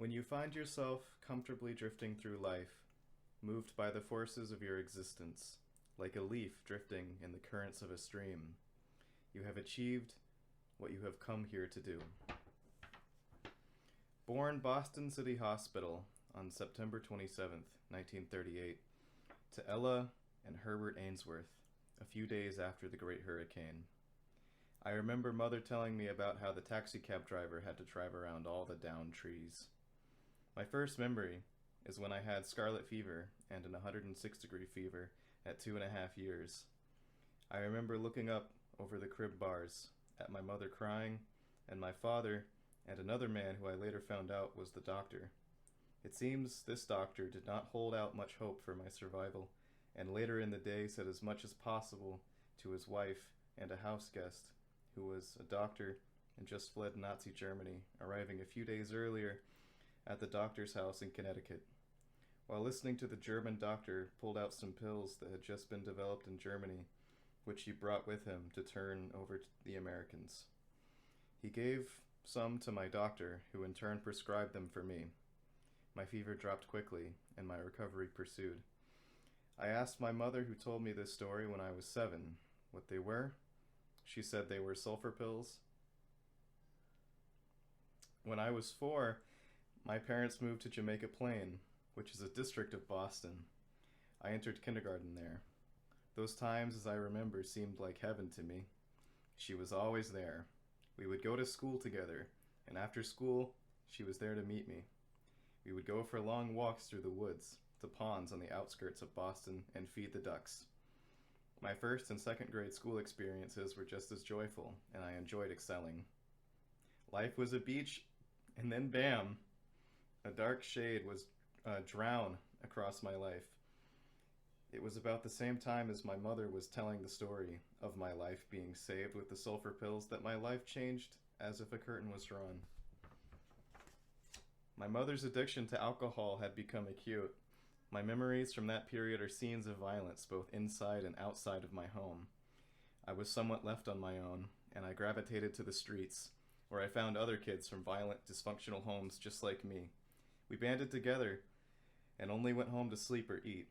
When you find yourself comfortably drifting through life, moved by the forces of your existence, like a leaf drifting in the currents of a stream, you have achieved what you have come here to do. Born Boston City Hospital on September 27, 1938, to Ella and Herbert Ainsworth, a few days after the Great Hurricane. I remember Mother telling me about how the taxicab driver had to drive around all the downed trees. My first memory is when I had scarlet fever and an 106-degree fever at 2.5 years. I remember looking up over the crib bars at my mother crying, and my father and another man who I later found out was the doctor. It seems this doctor did not hold out much hope for my survival, and later in the day said as much as possible to his wife and a house guest, who was a doctor and just fled Nazi Germany, arriving a few days earlier at the doctor's house in Connecticut. While listening to the German doctor pulled out some pills that had just been developed in Germany, which he brought with him to turn over to the Americans. He gave some to my doctor, who in turn prescribed them for me. My fever dropped quickly, and my recovery pursued. I asked my mother, who told me this story when I was 7, what they were. She said they were sulfur pills. When I was 4, my parents moved to Jamaica Plain, which is a district of Boston. I entered kindergarten there. Those times, as I remember, seemed like heaven to me. She was always there. We would go to school together, and after school, she was there to meet me. We would go for long walks through the woods, to ponds on the outskirts of Boston, and feed the ducks. My first and second grade school experiences were just as joyful, and I enjoyed excelling. Life was a beach, and then bam! A dark shade was drown across my life. It was about the same time as my mother was telling the story of my life being saved with the sulfur pills that my life changed as if a curtain was drawn. My mother's addiction to alcohol had become acute. My memories from that period are scenes of violence both inside and outside of my home. I was somewhat left on my own, and I gravitated to the streets, where I found other kids from violent, dysfunctional homes just like me. We banded together and only went home to sleep or eat.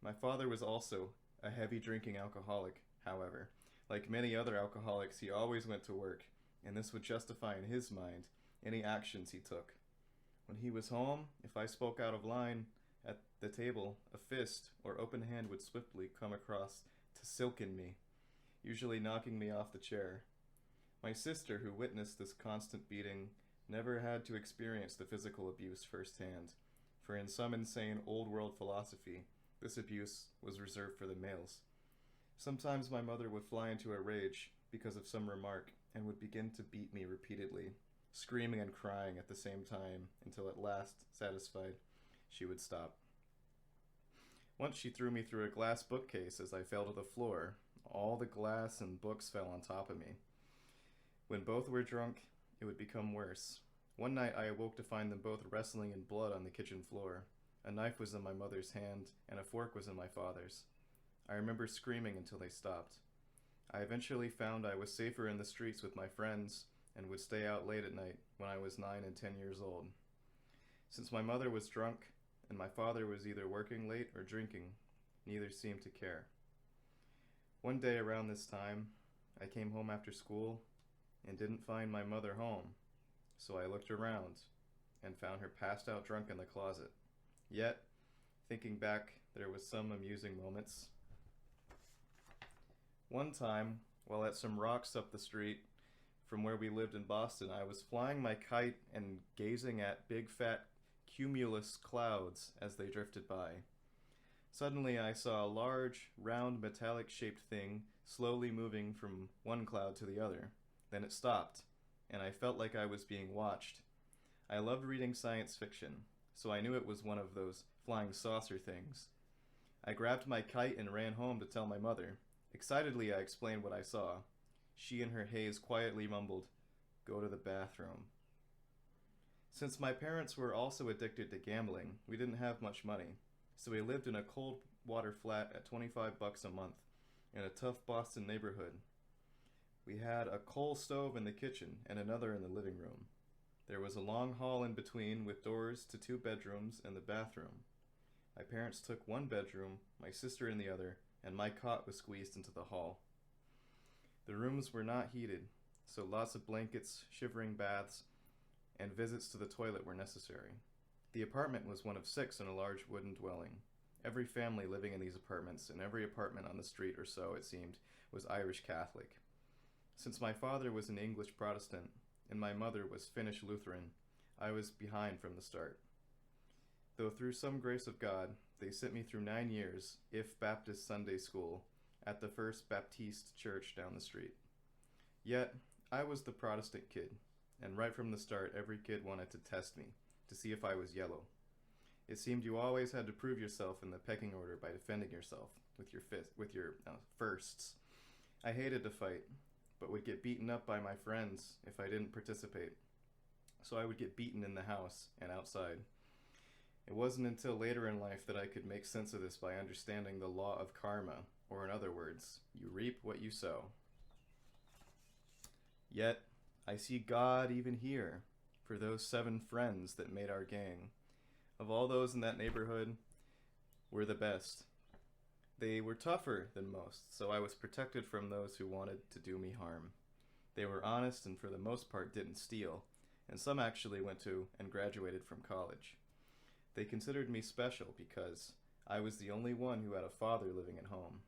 My father was also a heavy drinking alcoholic, however. Like many other alcoholics, he always went to work, and this would justify in his mind any actions he took. When he was home, if I spoke out of line at the table, a fist or open hand would swiftly come across to silken me, usually knocking me off the chair. My sister, who witnessed this constant beating, never had to experience the physical abuse firsthand, for in some insane old-world philosophy, this abuse was reserved for the males. Sometimes my mother would fly into a rage because of some remark and would begin to beat me repeatedly, screaming and crying at the same time until at last, satisfied, she would stop. Once she threw me through a glass bookcase as I fell to the floor. All the glass and books fell on top of me. When both were drunk, it would become worse. One night I awoke to find them both wrestling in blood on the kitchen floor. A knife was in my mother's hand, and a fork was in my father's. I remember screaming until they stopped. I eventually found I was safer in the streets with my friends and would stay out late at night when I was 9 and 10 years old. Since my mother was drunk and my father was either working late or drinking, neither seemed to care. One day around this time, I came home after school and didn't find my mother home, so I looked around and found her passed out drunk in the closet. Yet, thinking back, there was some amusing moments. One time, while at some rocks up the street from where we lived in Boston, I was flying my kite and gazing at big fat cumulus clouds as they drifted by. Suddenly I saw a large, round, metallic-shaped thing slowly moving from one cloud to the other. Then it stopped, and I felt like I was being watched. I loved reading science fiction, so I knew it was one of those flying saucer things. I grabbed my kite and ran home to tell my mother. Excitedly, I explained what I saw. She in her haze quietly mumbled, "Go to the bathroom." Since my parents were also addicted to gambling, we didn't have much money, so we lived in a cold water flat at $25 a month in a tough Boston neighborhood. We had a coal stove in the kitchen and another in the living room. There was a long hall in between with doors to 2 bedrooms and the bathroom. My parents took one bedroom, my sister in the other, and my cot was squeezed into the hall. The rooms were not heated, so lots of blankets, shivering baths, and visits to the toilet were necessary. The apartment was one of 6 in a large wooden dwelling. Every family living in these apartments, and every apartment on the street or so, it seemed, was Irish Catholic. Since my father was an English Protestant, and my mother was Finnish Lutheran, I was behind from the start. Though through some grace of God, they sent me through 9 years, if Baptist Sunday school, at the First Baptiste Church down the street. Yet, I was the Protestant kid, and right from the start, every kid wanted to test me, to see if I was yellow. It seemed you always had to prove yourself in the pecking order by defending yourself with your firsts. I hated to fight, but would get beaten up by my friends if I didn't participate. So I would get beaten in the house and outside. It wasn't until later in life that I could make sense of this by understanding the law of karma, or in other words, you reap what you sow. Yet, I see God even here, for those 7 friends that made our gang. Of all those in that neighborhood, were the best. They were tougher than most, so I was protected from those who wanted to do me harm. They were honest and for the most part didn't steal, and some actually went to and graduated from college. They considered me special because I was the only one who had a father living at home.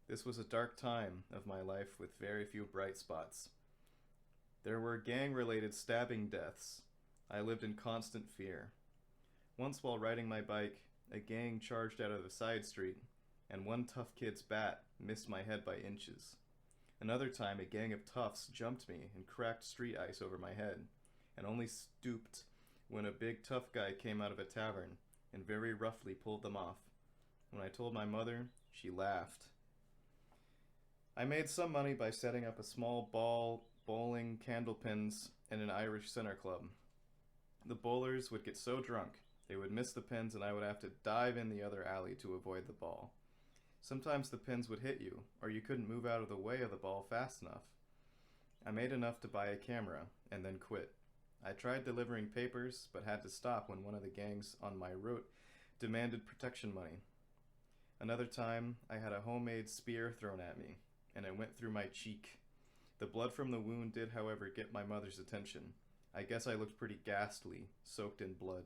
This was a dark time of my life with very few bright spots. There were gang-related stabbing deaths. I lived in constant fear. Once while riding my bike, a gang charged out of a side street, and one tough kid's bat missed my head by inches. Another time, a gang of toughs jumped me and cracked street ice over my head, and only stooped when a big tough guy came out of a tavern and very roughly pulled them off. When I told my mother, she laughed. I made some money by setting up a small bowling, candlepins, and an Irish center club. The bowlers would get so drunk, they would miss the pins and I would have to dive in the other alley to avoid the ball. Sometimes the pins would hit you, or you couldn't move out of the way of the ball fast enough. I made enough to buy a camera, and then quit. I tried delivering papers, but had to stop when one of the gangs on my route demanded protection money. Another time, I had a homemade spear thrown at me, and it went through my cheek. The blood from the wound did, however, get my mother's attention. I guess I looked pretty ghastly, soaked in blood.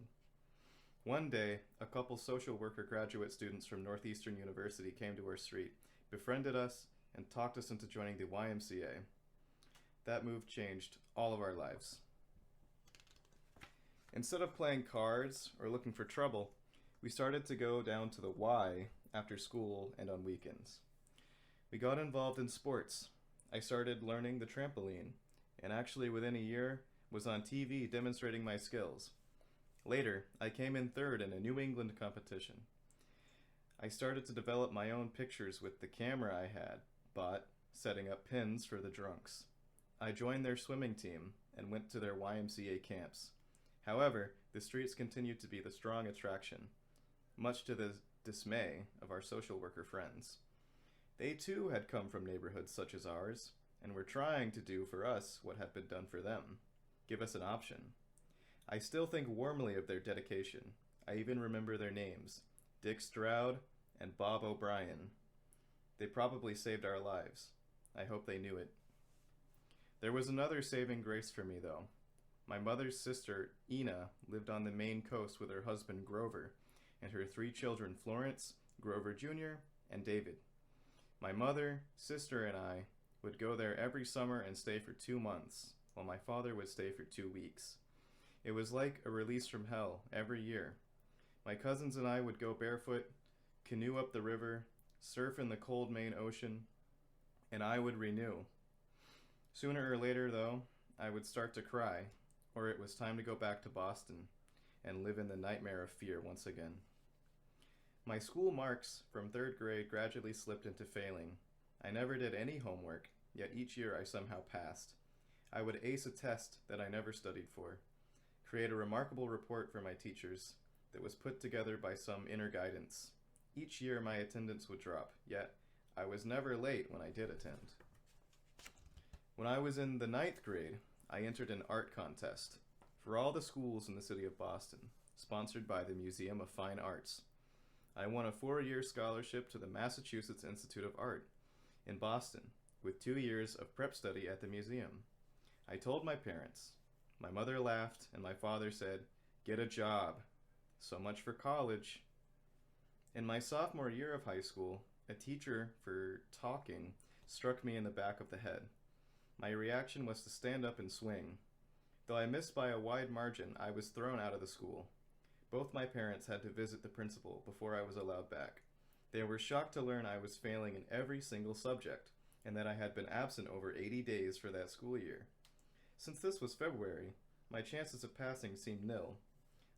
One day, a couple social worker graduate students from Northeastern University came to our street, befriended us, and talked us into joining the YMCA. That move changed all of our lives. Instead of playing cards or looking for trouble, we started to go down to the Y after school and on weekends. We got involved in sports. I started learning the trampoline, and actually within a year was on TV demonstrating my skills. Later, I came in 3rd in a New England competition. I started to develop my own pictures with the camera I had bought, setting up pins for the drunks. I joined their swimming team and went to their YMCA camps. However, the streets continued to be the strong attraction, much to the dismay of our social worker friends. They too had come from neighborhoods such as ours, and were trying to do for us what had been done for them, give us an option. I still think warmly of their dedication. I even remember their names, Dick Stroud and Bob O'Brien. They probably saved our lives. I hope they knew it. There was another saving grace for me, though. My mother's sister, Ina, lived on the Maine coast with her husband, Grover, and her 3 children, Florence, Grover Jr., and David. My mother, sister, and I would go there every summer and stay for 2 months, while my father would stay for 2 weeks. It was like a release from hell every year. My cousins and I would go barefoot, canoe up the river, surf in the cold Maine Ocean, and I would renew. Sooner or later, though, I would start to cry, or it was time to go back to Boston and live in the nightmare of fear once again. My school marks from 3rd grade gradually slipped into failing. I never did any homework, yet each year I somehow passed. I would ace a test that I never studied for, create a remarkable report for my teachers that was put together by some inner guidance. Each year my attendance would drop, yet I was never late when I did attend. When I was in the 9th grade, I entered an art contest. for all the schools in the city of Boston, sponsored by the Museum of Fine Arts. I won a 4-year scholarship to the Massachusetts Institute of Art in Boston, with 2 years of prep study at the museum. I told my parents. My mother laughed, and my father said, "Get a job. So much for college." In my sophomore year of high school, a teacher for talking struck me in the back of the head. My reaction was to stand up and swing. Though I missed by a wide margin, I was thrown out of the school. Both my parents had to visit the principal before I was allowed back. They were shocked to learn I was failing in every single subject, and that I had been absent over 80 days for that school year. Since this was February, my chances of passing seemed nil.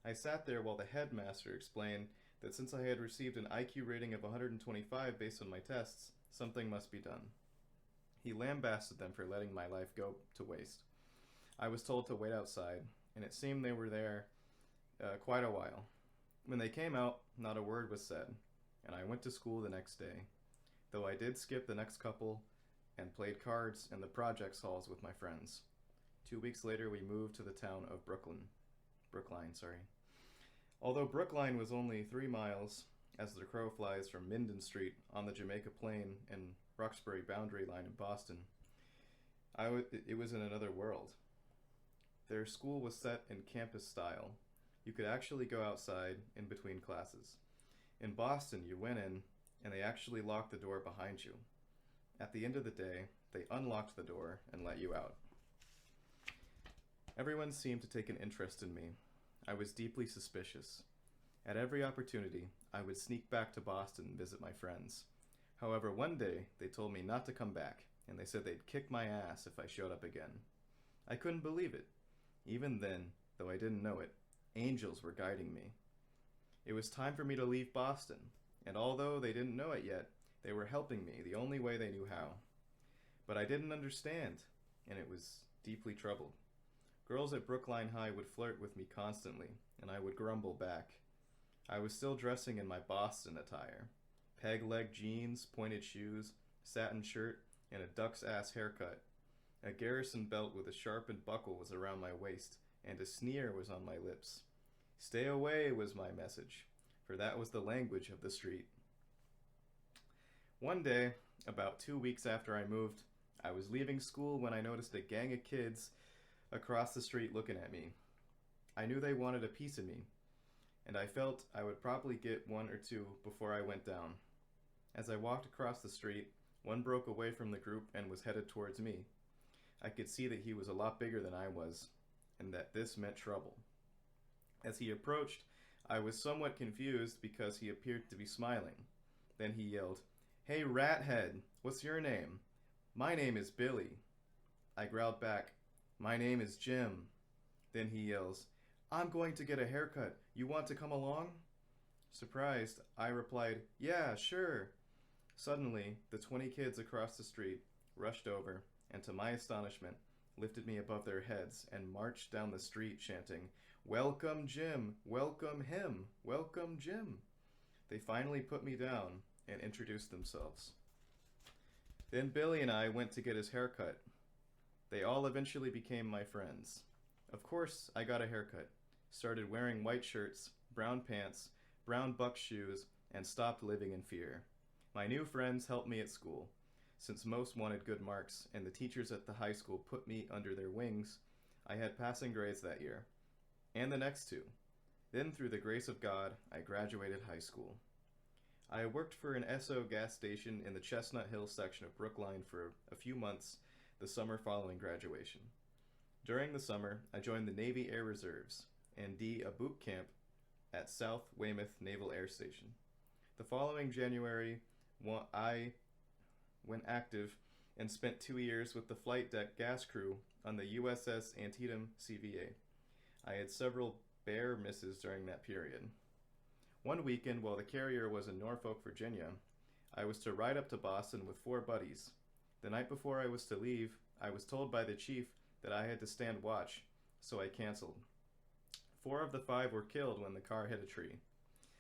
I sat there while the headmaster explained that since I had received an IQ rating of 125 based on my tests, something must be done. He lambasted them for letting my life go to waste. I was told to wait outside, and it seemed they were there quite a while. When they came out, not a word was said, and I went to school the next day, though I did skip the next couple and played cards in the projects halls with my friends. 2 weeks later, we moved to the town of Brookline. Although Brookline was only 3 miles, as the crow flies from Minden Street on the Jamaica Plain and Roxbury boundary line in Boston, it was in another world. Their school was set in campus style. You could actually go outside in between classes. In Boston, you went in, and they actually locked the door behind you. At the end of the day, they unlocked the door and let you out. Everyone seemed to take an interest in me. I was deeply suspicious. At every opportunity, I would sneak back to Boston and visit my friends. However, one day, they told me not to come back, and they said they'd kick my ass if I showed up again. I couldn't believe it. Even then, though I didn't know it, angels were guiding me. It was time for me to leave Boston, and although they didn't know it yet, they were helping me the only way they knew how. But I didn't understand, and it was deeply troubled. Girls at Brookline High would flirt with me constantly, and I would grumble back. I was still dressing in my Boston attire. Peg-leg jeans, pointed shoes, satin shirt, and a duck's ass haircut. A garrison belt with a sharpened buckle was around my waist, and a sneer was on my lips. Stay away was my message, for that was the language of the street. One day, about 2 weeks after I moved, I was leaving school when I noticed a gang of kids across the street looking at me. I knew they wanted a piece of me, and I felt I would probably get 1 or 2 before I went down. As I walked across the street, one broke away from the group and was headed towards me. I could see that he was a lot bigger than I was, and that this meant trouble. As he approached, I was somewhat confused because he appeared to be smiling. Then he yelled, "Hey, rathead, what's your name?" "My name is Billy." I growled back, "My name is Jim." Then he yells, "I'm going to get a haircut. You want to come along?" Surprised, I replied, "Yeah, sure." Suddenly, the 20 kids across the street rushed over, and to my astonishment, lifted me above their heads and marched down the street chanting, "Welcome Jim, welcome him, welcome Jim." They finally put me down and introduced themselves. Then Billy and I went to get his haircut. They all eventually became my friends. Of course, I got a haircut, started wearing white shirts, brown pants, brown buck shoes, and stopped living in fear. My new friends helped me at school. Since most wanted good marks and the teachers at the high school put me under their wings, I had passing grades that year, and the next 2. Then, through the grace of God, I graduated high school. I worked for an Esso gas station in the Chestnut Hill section of Brookline for a few months the summer following graduation. During the summer, I joined the Navy Air Reserves and did a boot camp at South Weymouth Naval Air Station. The following January, I went active and spent 2 years with the flight deck gas crew on the USS Antietam CVA. I had several bear misses during that period. One weekend, while the carrier was in Norfolk, Virginia, I was to ride up to Boston with 4 buddies. The night before I was to leave, I was told by the chief that I had to stand watch, so I canceled. 4 of the 5 were killed when the car hit a tree.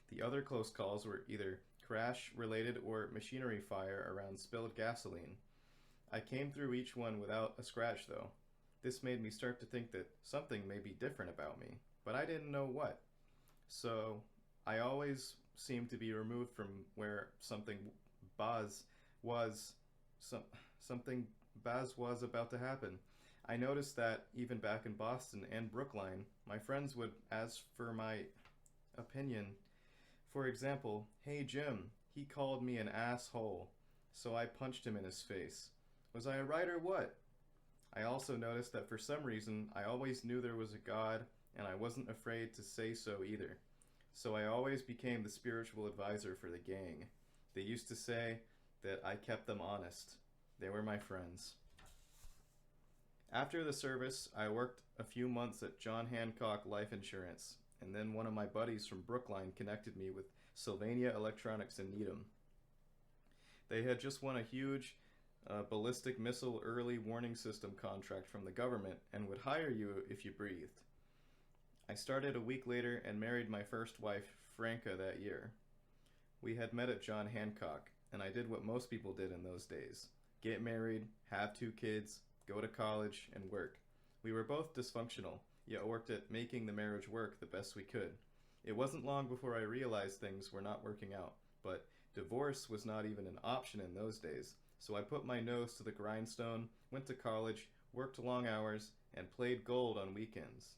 The other close calls were either crash-related or machinery fire around spilled gasoline. I came through each one without a scratch, though. This made me start to think that something may be different about me, but I didn't know what. So I always seemed to be removed from where Baz was, some, something Baz was about to happen. I noticed that even back in Boston and Brookline, my friends would ask for my opinion. For example, "Hey Jim, he called me an asshole, so I punched him in his face. Was I right or what?" I also noticed that for some reason I always knew there was a God, and I wasn't afraid to say so either. So I always became the spiritual advisor for the gang. They used to say that I kept them honest. They were my friends. After the service, I worked a few months at John Hancock Life Insurance, and then one of my buddies from Brookline connected me with Sylvania Electronics in Needham. They had just won a huge ballistic missile early warning system contract from the government and would hire you if you breathed. I started a week later and married my first wife, Franca, that year. We had met at John Hancock, and I did what most people did in those days: get married, have 2 kids, go to college, and work. We were both dysfunctional, yet worked at making the marriage work the best we could. It wasn't long before I realized things were not working out, but divorce was not even an option in those days, so I put my nose to the grindstone, went to college, worked long hours, and played gold on weekends.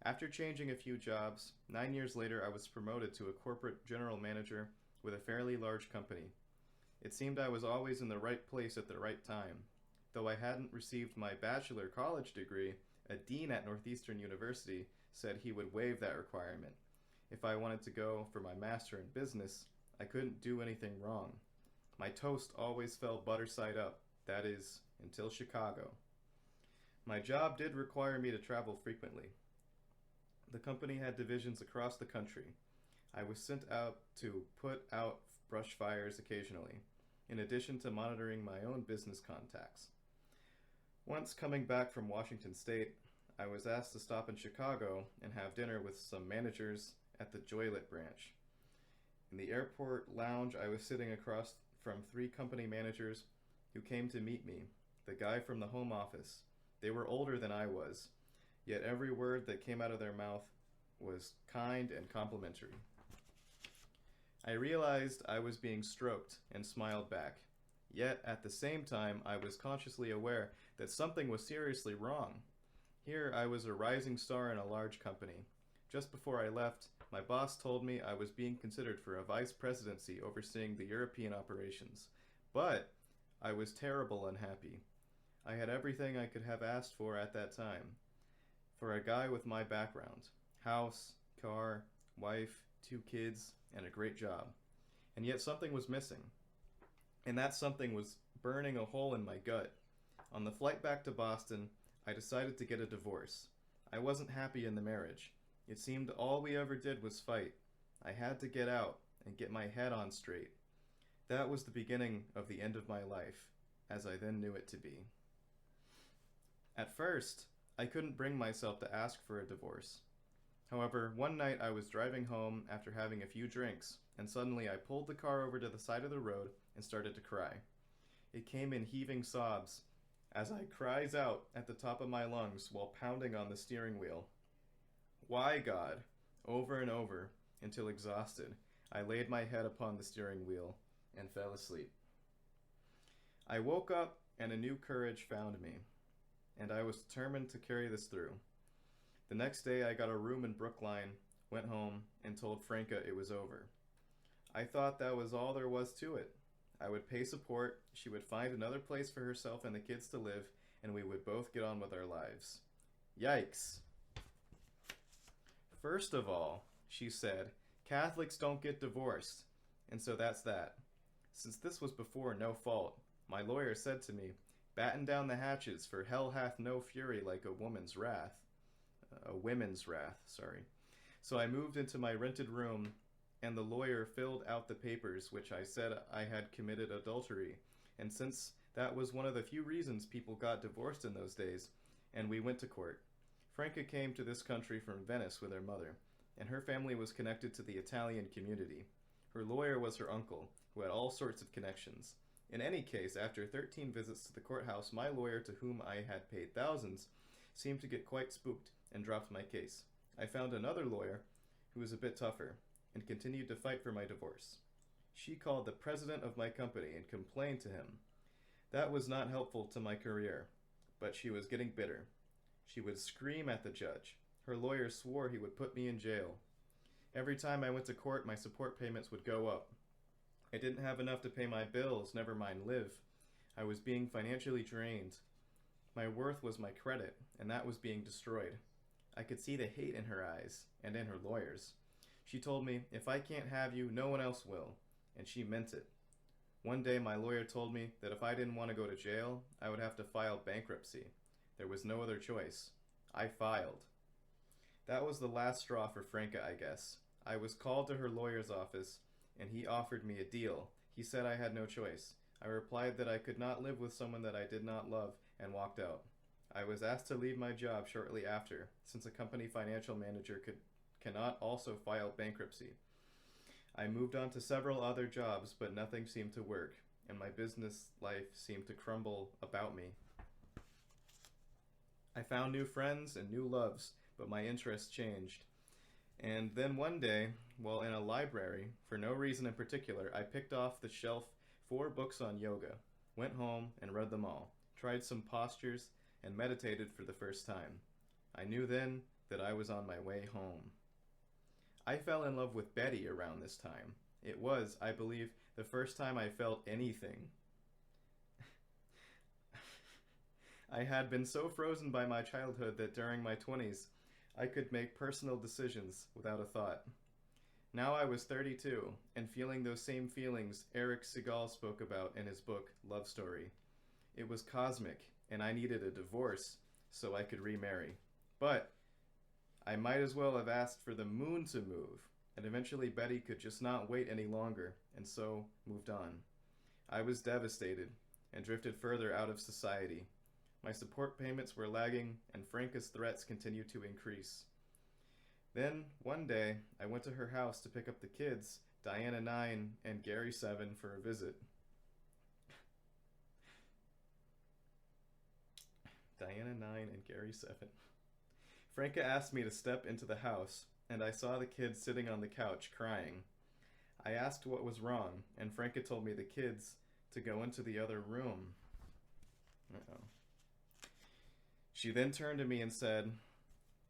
After changing a few jobs, 9 years later I was promoted to a corporate general manager with a fairly large company. It seemed I was always in the right place at the right time. Though I hadn't received my bachelor college degree, a dean at Northeastern University said he would waive that requirement. If I wanted to go for my master in business, I couldn't do anything wrong. My toast always fell butter side up, that is, until Chicago. My job did require me to travel frequently. The company had divisions across the country. I was sent out to put out brush fires occasionally, in addition to monitoring my own business contacts. Once coming back from Washington State, I was asked to stop in Chicago and have dinner with some managers at the Joylet branch. In the airport lounge, I was sitting across from 3 company managers who came to meet me, the guy from the home office. They were older than I was, yet every word that came out of their mouth was kind and complimentary. I realized I was being stroked and smiled back. Yet, at the same time, I was consciously aware that something was seriously wrong. Here I was a rising star in a large company. Just before I left, my boss told me I was being considered for a vice presidency overseeing the European operations. But I was terrible unhappy. I had everything I could have asked for at that time. For a guy with my background: house, car, wife, 2 kids, and a great job. And yet something was missing. And that something was burning a hole in my gut. On the flight back to Boston, I decided to get a divorce. I wasn't happy in the marriage. It seemed all we ever did was fight. I had to get out and get my head on straight. That was the beginning of the end of my life, as I then knew it to be. At first, I couldn't bring myself to ask for a divorce. However, one night I was driving home after having a few drinks, and suddenly I pulled the car over to the side of the road and started to cry. It came in heaving sobs, as I cries out at the top of my lungs while pounding on the steering wheel. "Why, God?" over and over, until exhausted, I laid my head upon the steering wheel and fell asleep. I woke up and a new courage found me, and I was determined to carry this through. The next day I got a room in Brookline, went home, and told Franca it was over. I thought that was all there was to it. I would pay support, she would find another place for herself and the kids to live, and we would both get on with our lives. Yikes! "First of all," she said, "Catholics don't get divorced, and so that's that." Since this was before no fault, my lawyer said to me, "Batten down the hatches, for hell hath no fury like a woman's wrath." Women's wrath, sorry. So I moved into my rented room, and the lawyer filled out the papers which I said I had committed adultery, and since that was one of the few reasons people got divorced in those days, and we went to court. Franca came to this country from Venice with her mother, and her family was connected to the Italian community. Her lawyer was her uncle, who had all sorts of connections. In any case, after 13 visits to the courthouse, my lawyer, to whom I had paid thousands, seemed to get quite spooked and dropped my case. I found another lawyer who was a bit tougher and continued to fight for my divorce. She called the president of my company and complained to him. That was not helpful to my career, but she was getting bitter. She would scream at the judge. Her lawyer swore he would put me in jail. Every time I went to court, my support payments would go up. I didn't have enough to pay my bills, never mind live. I was being financially drained. My worth was my credit, and that was being destroyed. I could see the hate in her eyes, and in her lawyers. She told me, if I can't have you, no one else will, and she meant it. One day my lawyer told me that if I didn't want to go to jail, I would have to file bankruptcy. There was no other choice. I filed. That was the last straw for Franca, I guess. I was called to her lawyer's office, and he offered me a deal. He said I had no choice. I replied that I could not live with someone that I did not love, and walked out. I was asked to leave my job shortly after, since a company financial manager cannot also file bankruptcy. I moved on to several other jobs, but nothing seemed to work, and my business life seemed to crumble about me. I found new friends and new loves, but my interests changed. And then one day, while in a library, for no reason in particular, I picked off the shelf 4 books on yoga, went home and read them all, tried some postures, and meditated for the first time. I knew then that I was on my way home. I fell in love with Betty around this time. It was, I believe, the first time I felt anything. I had been so frozen by my childhood that during my 20s, I could make personal decisions without a thought. Now I was 32 and feeling those same feelings Eric Segal spoke about in his book, Love Story. It was cosmic, and I needed a divorce so I could remarry. But I might as well have asked for the moon to move, and eventually Betty could just not wait any longer, and so moved on. I was devastated and drifted further out of society. My support payments were lagging, and Franca's threats continued to increase. Then, one day, I went to her house to pick up the kids, Diana 9 and Gary 7, for a visit. Diana 9 and Gary 7. Franca asked me to step into the house, and I saw the kids sitting on the couch crying. I asked what was wrong, and Franca told me the kids to go into the other room. Uh-oh. She then turned to me and said,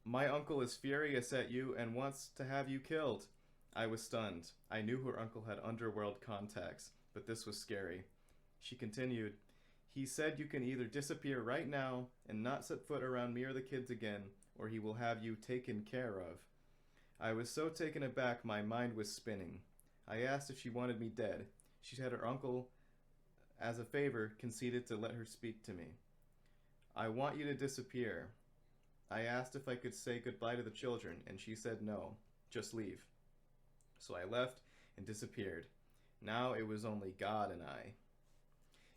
"My uncle is furious at you and wants to have you killed." I was stunned. I knew her uncle had underworld contacts, but this was scary. She continued, "He said you can either disappear right now and not set foot around me or the kids again, or he will have you taken care of." I was so taken aback my mind was spinning. I asked if she wanted me dead. She said her uncle, as a favor, conceded to let her speak to me. "I want you to disappear." I asked if I could say goodbye to the children, and she said no, just leave. So I left and disappeared. Now it was only God and I.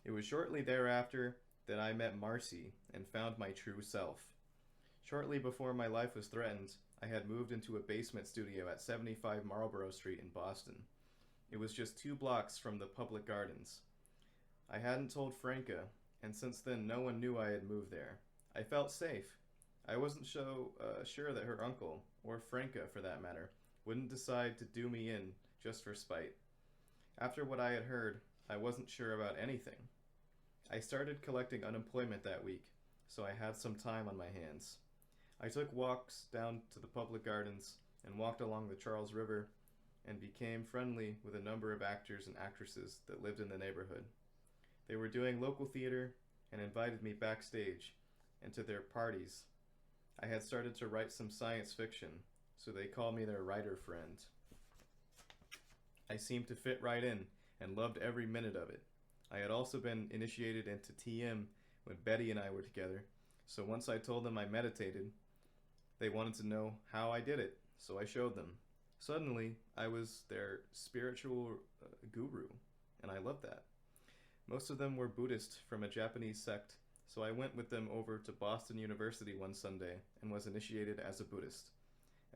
It was shortly thereafter that I met Marcy and found my true self. Shortly before my life was threatened, I had moved into a basement studio at 75 Marlborough Street in Boston. It was just 2 blocks from the public gardens. I hadn't told Franca, and since then no one knew I had moved there. I felt safe. I wasn't so sure that her uncle, or Franca for that matter, wouldn't decide to do me in just for spite. After what I had heard, I wasn't sure about anything. I started collecting unemployment that week, so I had some time on my hands. I took walks down to the public gardens and walked along the Charles River and became friendly with a number of actors and actresses that lived in the neighborhood. They were doing local theater and invited me backstage and to their parties. I had started to write some science fiction, so they called me their writer friend. I seemed to fit right in and loved every minute of it. I had also been initiated into TM when Betty and I were together, so once I told them I meditated, they wanted to know how I did it, so I showed them. Suddenly, I was their spiritual guru, and I loved that. Most of them were Buddhist from a Japanese sect, so I went with them over to Boston University one Sunday and was initiated as a Buddhist.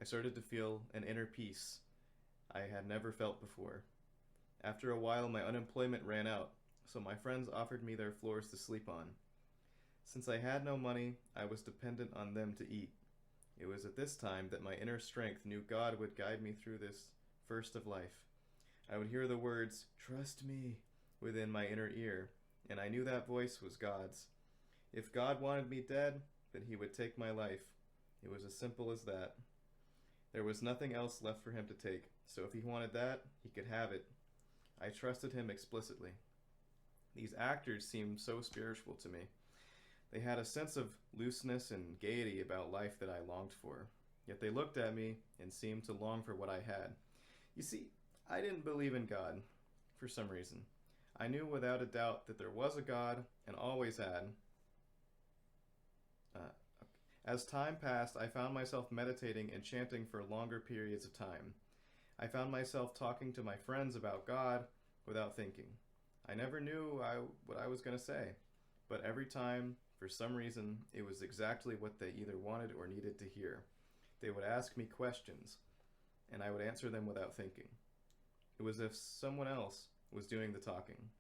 I started to feel an inner peace I had never felt before. After a while, my unemployment ran out, so my friends offered me their floors to sleep on. Since I had no money, I was dependent on them to eat. It was at this time that my inner strength knew God would guide me through this first of life. I would hear the words, "Trust me," within my inner ear, and I knew that voice was God's. If God wanted me dead, then he would take my life. It was as simple as that. There was nothing else left for him to take, so if he wanted that, he could have it. I trusted him explicitly. These actors seemed so spiritual to me. They had a sense of looseness and gaiety about life that I longed for. Yet they looked at me and seemed to long for what I had. You see, I didn't believe in God, for some reason. I knew without a doubt that there was a God and always had. As time passed, I found myself meditating and chanting for longer periods of time. I found myself talking to my friends about God without thinking. I never knew what I was going to say, but every time, for some reason, it was exactly what they either wanted or needed to hear. They would ask me questions, and I would answer them without thinking. It was as if someone else was doing the talking.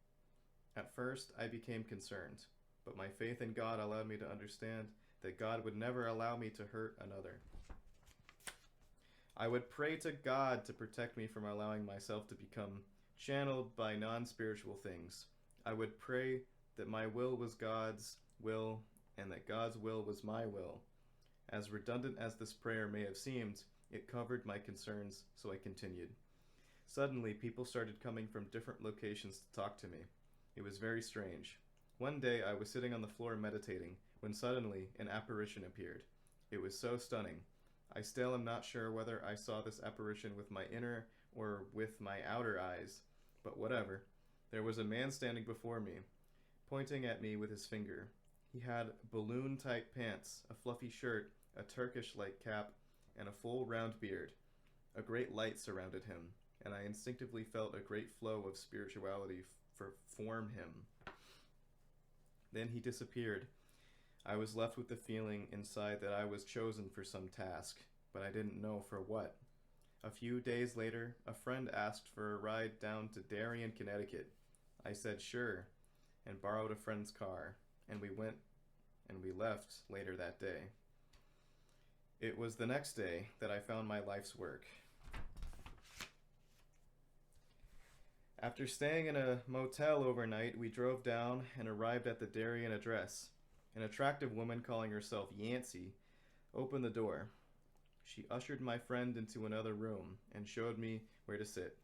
At first, I became concerned, but my faith in God allowed me to understand that God would never allow me to hurt another. I would pray to God to protect me from allowing myself to become channeled by non-spiritual things. I would pray that my will was God's will and that God's will was my will. As redundant as this prayer may have seemed, it covered my concerns, so I continued. Suddenly, people started coming from different locations to talk to me. It was very strange. One day, I was sitting on the floor meditating, when suddenly an apparition appeared. It was so stunning. I still am not sure whether I saw this apparition with my inner or with my outer eyes, but whatever. There was a man standing before me, pointing at me with his finger. He had balloon-type pants, a fluffy shirt, a Turkish-like cap, and a full round beard. A great light surrounded him, and I instinctively felt a great flow of spirituality form him. Then he disappeared. I was left with the feeling inside that I was chosen for some task, but I didn't know for what. A few days later, a friend asked for a ride down to Darien, Connecticut. I said sure, and borrowed a friend's car, and we went and we left later that day. It was the next day that I found my life's work. After staying in a motel overnight, we drove down and arrived at the Darien address. An attractive woman calling herself Yancey opened the door. She ushered my friend into another room and showed me where to sit.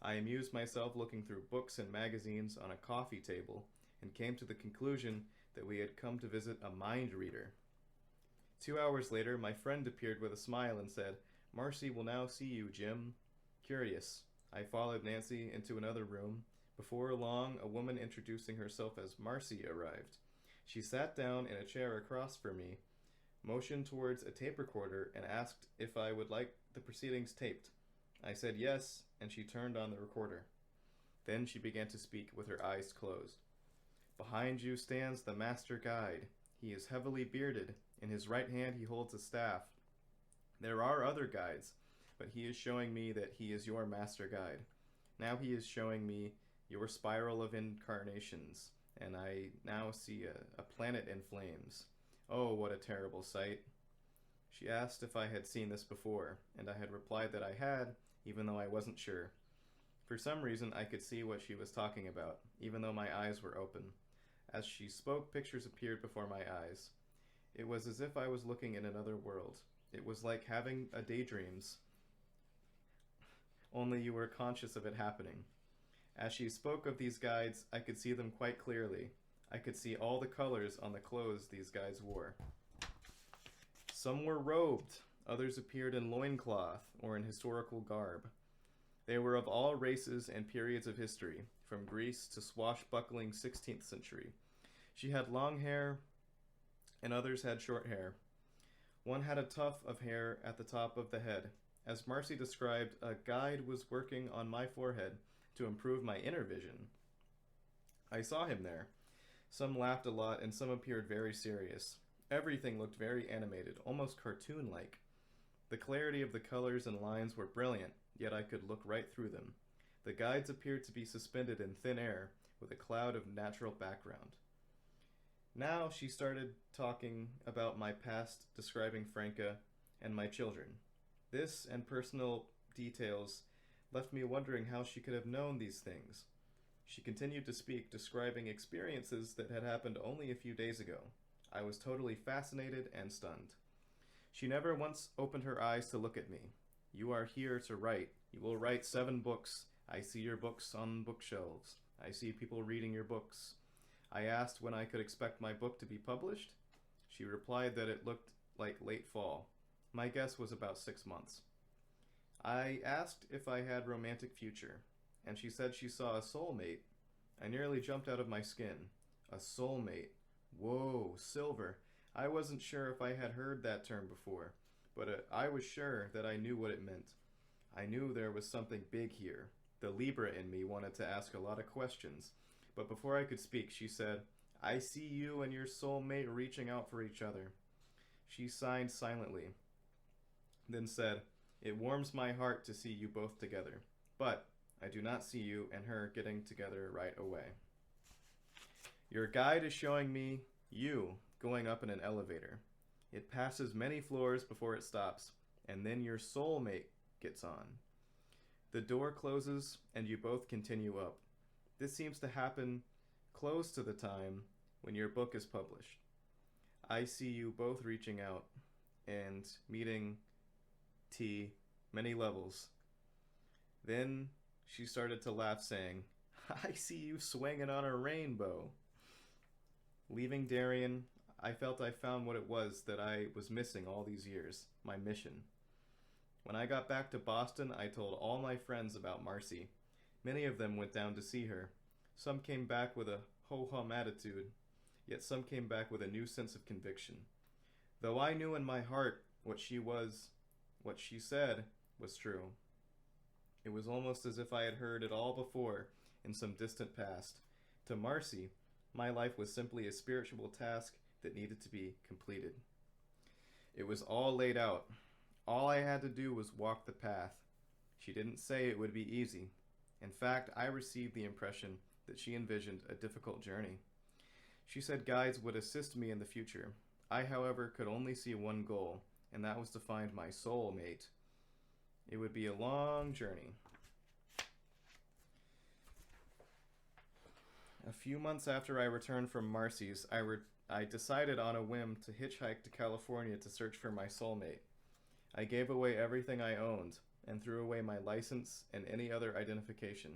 I amused myself looking through books and magazines on a coffee table and came to the conclusion that we had come to visit a mind reader. 2 hours later, my friend appeared with a smile and said, "Marcy will now see you, Jim." Curious, I followed Nancy into another room. Before long, a woman introducing herself as Marcy arrived. She sat down in a chair across from me, motioned towards a tape recorder, and asked if I would like the proceedings taped. I said yes, and she turned on the recorder. Then she began to speak with her eyes closed. "Behind you stands the master guide. He is heavily bearded. In his right hand he holds a staff. There are other guides, but he is showing me that he is your master guide. Now he is showing me your spiral of incarnations, and I now see a planet in flames. Oh, what a terrible sight." She asked if I had seen this before, and I had replied that I had, even though I wasn't sure. For some reason, I could see what she was talking about, even though my eyes were open. As she spoke, pictures appeared before my eyes. It was as if I was looking in another world. It was like having a daydreams, only you were conscious of it happening. As she spoke of these guides, I could see them quite clearly. I could see all the colors on the clothes these guides wore. Some were robed, others appeared in loincloth or in historical garb. They were of all races and periods of history, from Greece to swashbuckling 16th century. She had long hair, and others had short hair. One had a tuft of hair at the top of the head. As Marcy described, a guide was working on my forehead to improve my inner vision. I saw him there. Some laughed a lot, and some appeared very serious. Everything looked very animated, almost cartoon-like. The clarity of the colors and lines were brilliant, yet I could look right through them. The guides appeared to be suspended in thin air, with a cloud of natural background. Now she started talking about my past, describing Franca and my children. This and personal details left me wondering how she could have known these things. She continued to speak, describing experiences that had happened only a few days ago. I was totally fascinated and stunned. She never once opened her eyes to look at me. You are here to write. You will write 7 books. I see your books on bookshelves. I see people reading your books. I asked when I could expect my book to be published. She replied that it looked like late fall. My guess was about 6 months. I asked if I had romantic future, and she said she saw a soulmate. I nearly jumped out of my skin. A soulmate. Whoa, Silver. I wasn't sure if I had heard that term before, but I was sure that I knew what it meant. I knew there was something big here. The Libra in me wanted to ask a lot of questions, but before I could speak, she said, I see you and your soulmate reaching out for each other. She signed silently, then said, It warms my heart to see you both together, but I do not see you and her getting together right away. Your guide is showing me you going up in an elevator. It passes many floors before it stops, and then your soulmate gets on. The door closes, and you both continue up. This seems to happen close to the time when your book is published. I see you both reaching out and meeting T many levels. Then she started to laugh, saying, I see you swinging on a rainbow. Leaving Darien, I felt I found what it was that I was missing all these years, my mission. When I got back to Boston, I told all my friends about Marcy. Many of them went down to see her. Some came back with a ho-hum attitude, yet some came back with a new sense of conviction. Though I knew in my heart what she said was true. It was almost as if I had heard it all before in some distant past. To Marcy, my life was simply a spiritual task that needed to be completed. It was all laid out. All I had to do was walk the path. She didn't say it would be easy. In fact, I received the impression that she envisioned a difficult journey. She said guides would assist me in the future. I, however, could only see one goal, and that was to find my soulmate. It would be a long journey. A few months after I returned from Marcy's, I decided on a whim to hitchhike to California to search for my soulmate. I gave away everything I owned and threw away my license and any other identification.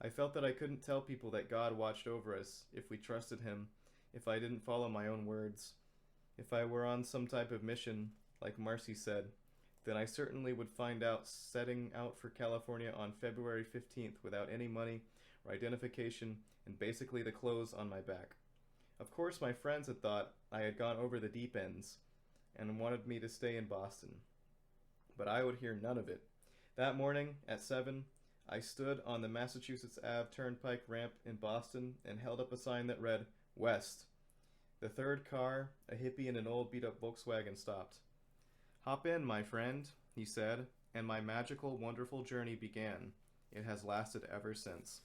I felt that I couldn't tell people that God watched over us if we trusted Him, if I didn't follow my own words. If I were on some type of mission, like Marcy said, then I certainly would find out setting out for California on February 15th without any money or identification and basically the clothes on my back. Of course, my friends had thought I had gone over the deep ends and wanted me to stay in Boston. But I would hear none of it. That morning, at 7, I stood on the Massachusetts Ave Turnpike ramp in Boston and held up a sign that read, West. The third car, a hippie in an old beat-up Volkswagen, stopped. Hop in, my friend, he said, and my magical, wonderful journey began. It has lasted ever since.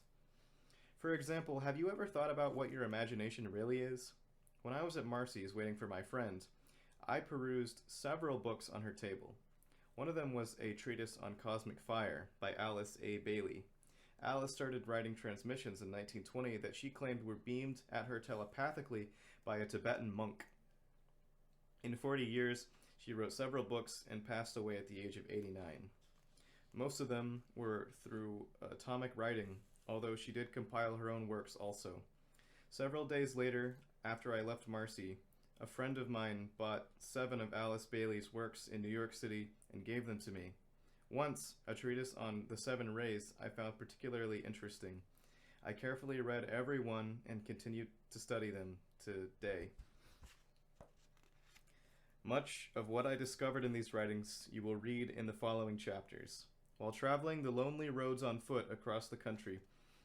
For example, have you ever thought about what your imagination really is? When I was at Marcy's waiting for my friend, I perused several books on her table. One of them was a treatise on cosmic fire by Alice A. Bailey. Alice started writing transmissions in 1920 that she claimed were beamed at her telepathically by a Tibetan monk. In 40 years, she wrote several books and passed away at the age of 89. Most of them were through atomic writing, although she did compile her own works also. Several days later, after I left Marcy, a friend of mine bought 7 of Alice Bailey's works in New York City and gave them to me. Once, a treatise on the 7 rays I found particularly interesting. I carefully read every one and continued to study them today. Much of what I discovered in these writings you will read in the following chapters. While traveling the lonely roads on foot across the country,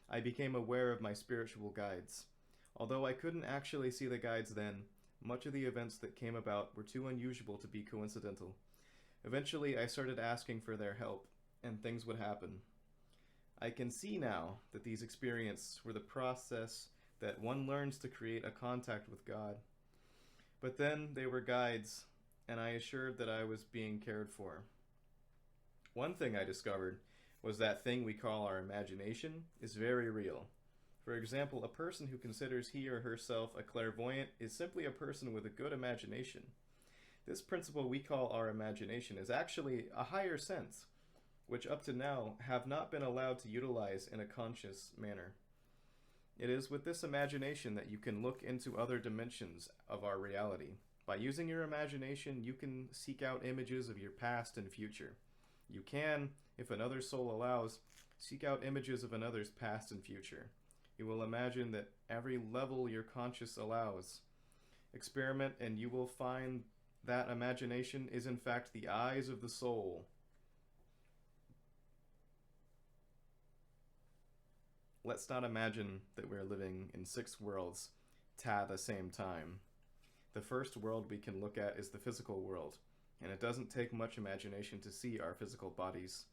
I became aware of my spiritual guides. Although I couldn't actually see the guides then, much of the events that came about were too unusual to be coincidental. Eventually, I started asking for their help, and things would happen. I can see now that these experiences were the process that one learns to create a contact with God. But then they were guides, and I assured that I was being cared for. One thing I discovered was that thing we call our imagination is very real. For example, a person who considers he or herself a clairvoyant is simply a person with a good imagination. This principle we call our imagination is actually a higher sense, which up to now have not been allowed to utilize in a conscious manner. It is with this imagination that you can look into other dimensions of our reality. By using your imagination, you can seek out images of your past and future. You can, if another soul allows, seek out images of another's past and future. You will imagine that every level your conscious allows. Experiment and you will find that imagination is in fact the eyes of the soul. Let's not imagine that we're living in 6 worlds at the same time. The first world we can look at is the physical world, and it doesn't take much imagination to see our physical bodies.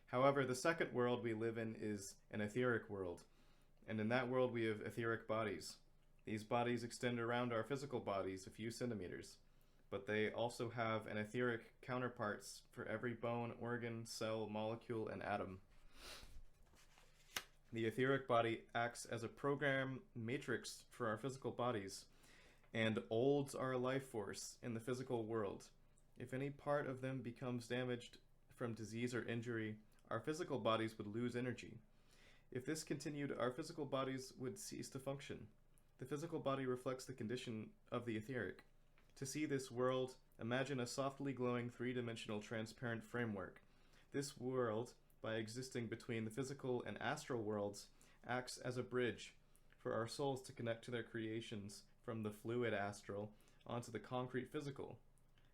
However, the second world we live in is an etheric world, and in that world we have etheric bodies. These bodies extend around our physical bodies a few centimeters, but they also have an etheric counterparts for every bone, organ, cell, molecule, and atom. The etheric body acts as a program matrix for our physical bodies and holds our life force in the physical world. If any part of them becomes damaged from disease or injury, our physical bodies would lose energy. If this continued, our physical bodies would cease to function. The physical body reflects the condition of the etheric. To see this world, imagine a softly glowing 3-dimensional transparent framework. This world, by existing between the physical and astral worlds, acts as a bridge for our souls to connect to their creations from the fluid astral onto the concrete physical.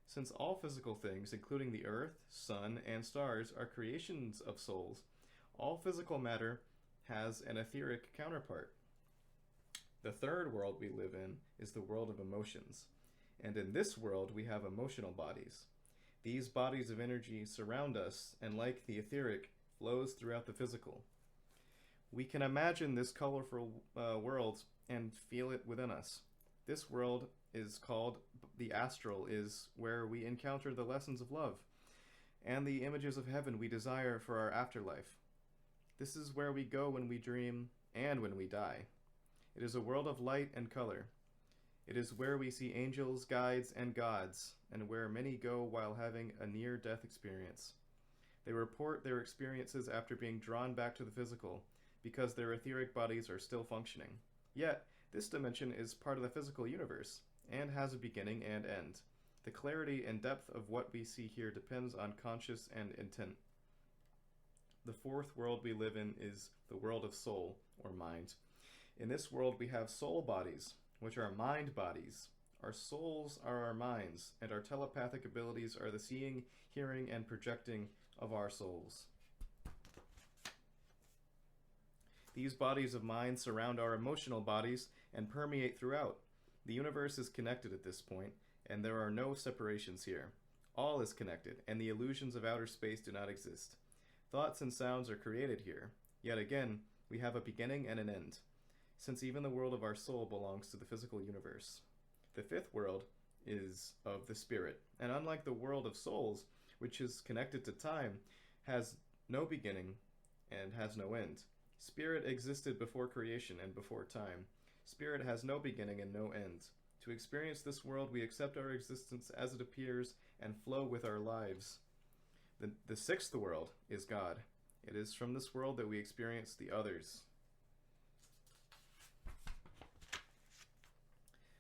Since all physical things, including the earth, sun, and stars, are creations of souls, all physical matter has an etheric counterpart. The third world we live in is the world of emotions, and in this world we have emotional bodies. These bodies of energy surround us, and like the etheric, flows throughout the physical. We can imagine this colorful world and feel it within us. This world is called the astral, is where we encounter the lessons of love and the images of heaven we desire for our afterlife. This is where we go when we dream and when we die. It is a world of light and color. It is where we see angels, guides, and gods, and where many go while having a near-death experience. They report their experiences after being drawn back to the physical, because their etheric bodies are still functioning. Yet, this dimension is part of the physical universe, and has a beginning and end. The clarity and depth of what we see here depends on conscious and intent. The fourth world we live in is the world of soul, or mind. In this world we have soul bodies, which are mind bodies. Our souls are our minds, and our telepathic abilities are the seeing, hearing, and projecting of our souls. These bodies of mind surround our emotional bodies and permeate throughout. The universe is connected at this point, and there are no separations here. All is connected, and the illusions of outer space do not exist. Thoughts and sounds are created here. Yet again, we have a beginning and an end, since even the world of our soul belongs to the physical universe. The fifth world is of the spirit, and unlike the world of souls, which is connected to time, has no beginning and has no end. Spirit existed before creation and before time. Spirit has no beginning and no end. To experience this world, we accept our existence as it appears and flow with our lives. The sixth world is God. It is from this world that we experience the others.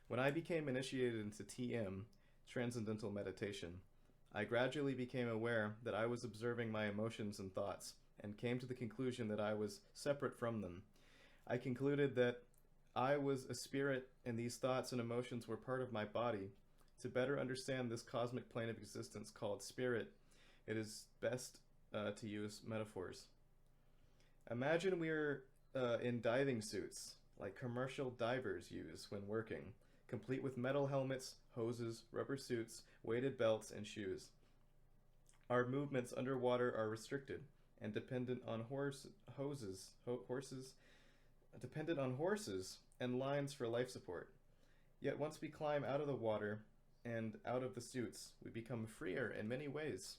When I became initiated into TM, Transcendental Meditation, I gradually became aware that I was observing my emotions and thoughts, and came to the conclusion that I was separate from them. I concluded that I was a spirit, and these thoughts and emotions were part of my body. To better understand this cosmic plane of existence called spirit, it is best to use metaphors. Imagine we're in diving suits, like commercial divers use when working, complete with metal helmets, hoses, rubber suits, weighted belts, and shoes. Our movements underwater are restricted. and dependent on horses and lines for life support. Yet once we climb out of the water and out of the suits, we become freer in many ways.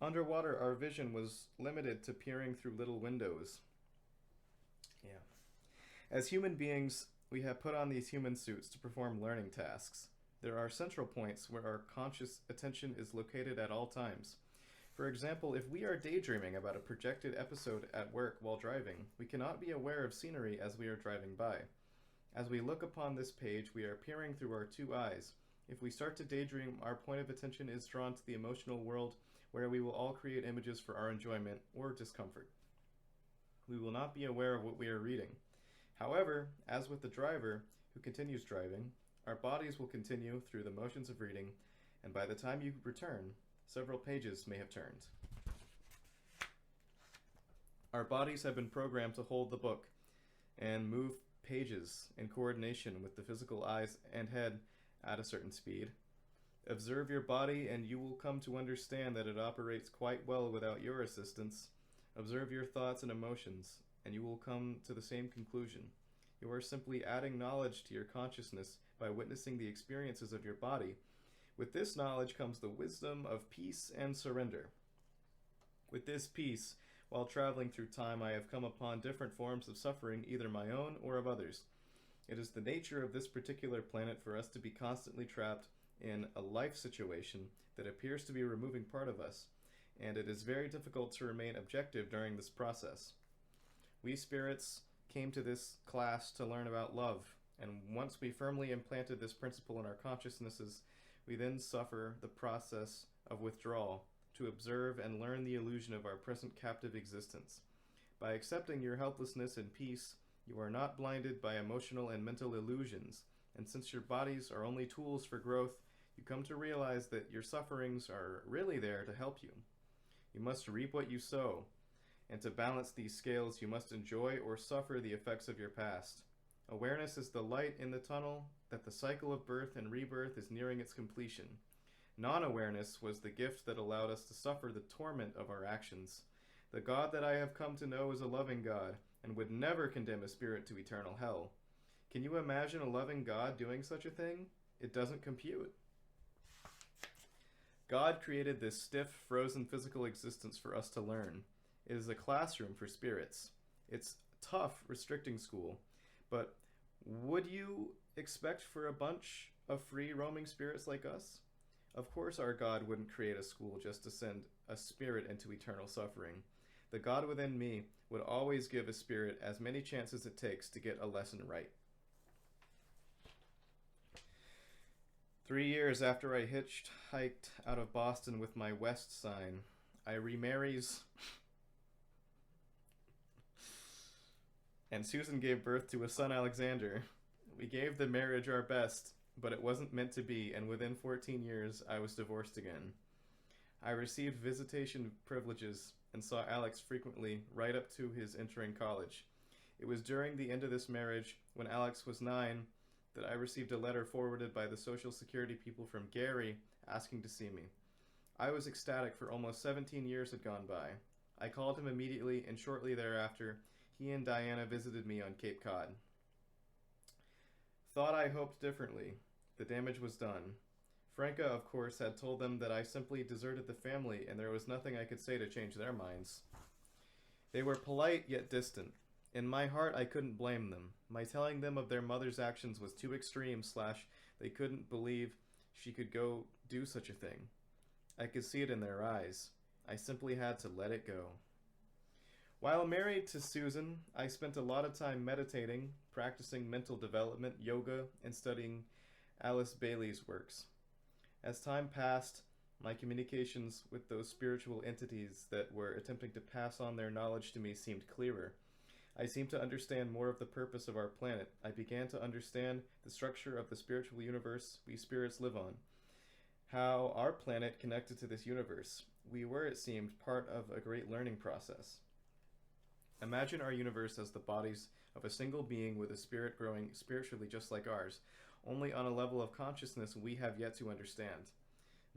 Underwater, our vision was limited to peering through little windows. Yeah. As human beings, we have put on these human suits to perform learning tasks. There are central points where our conscious attention is located at all times. For example, if we are daydreaming about a projected episode at work while driving, we cannot be aware of scenery as we are driving by. As we look upon this page, we are peering through our two eyes. If we start to daydream, our point of attention is drawn to the emotional world where we will all create images for our enjoyment or discomfort. We will not be aware of what we are reading. However, as with the driver who continues driving, our bodies will continue through the motions of reading, and by the time you return, several pages may have turned. Our bodies have been programmed to hold the book and move pages in coordination with the physical eyes and head at a certain speed. Observe your body and you will come to understand that it operates quite well without your assistance. Observe your thoughts and emotions, and you will come to the same conclusion. You are simply adding knowledge to your consciousness by witnessing the experiences of your body. With this knowledge comes the wisdom of peace and surrender. With this peace, while traveling through time, I have come upon different forms of suffering, either my own or of others. It is the nature of this particular planet for us to be constantly trapped in a life situation that appears to be removing part of us, and it is very difficult to remain objective during this process. We spirits came to this class to learn about love, and once we firmly implanted this principle in our consciousnesses, we then suffer the process of withdrawal to observe and learn the illusion of our present captive existence. By accepting your helplessness and peace, you are not blinded by emotional and mental illusions, and since your bodies are only tools for growth, you come to realize that your sufferings are really there to help you. You must reap what you sow, and to balance these scales, you must enjoy or suffer the effects of your past. Awareness is the light in the tunnel that the cycle of birth and rebirth is nearing its completion. Non-awareness was the gift that allowed us to suffer the torment of our actions. The God that I have come to know is a loving God, and would never condemn a spirit to eternal hell. Can you imagine a loving God doing such a thing? It doesn't compute. God created this stiff, frozen physical existence for us to learn. It is a classroom for spirits. It's tough, restricting school. But would you expect for a bunch of free roaming spirits like us? Of course our God wouldn't create a school just to send a spirit into eternal suffering. The God within me would always give a spirit as many chances it takes to get a lesson right. 3 years after I hiked out of Boston with my West sign, I remarries, and Susan gave birth to a son, Alexander. We gave the marriage our best, but it wasn't meant to be, and within 14 years, I was divorced again. I received visitation privileges and saw Alex frequently right up to his entering college. It was during the end of this marriage, when Alex was 9, that I received a letter forwarded by the Social Security people from Gary asking to see me. I was ecstatic, for almost 17 years had gone by. I called him immediately, and shortly thereafter, he and Diana visited me on Cape Cod. Thought I hoped differently. The damage was done. Franca, of course, had told them that I simply deserted the family, and there was nothing I could say to change their minds. They were polite yet distant. In my heart, I couldn't blame them. My telling them of their mother's actions was too extreme / they couldn't believe she could go do such a thing. I could see it in their eyes. I simply had to let it go. While married to Susan, I spent a lot of time meditating, practicing mental development, yoga, and studying Alice Bailey's works. As time passed, my communications with those spiritual entities that were attempting to pass on their knowledge to me seemed clearer. I seemed to understand more of the purpose of our planet. I began to understand the structure of the spiritual universe we spirits live on, how our planet connected to this universe. We were, it seemed, part of a great learning process. Imagine our universe as the bodies of a single being with a spirit growing spiritually just like ours, only on a level of consciousness we have yet to understand.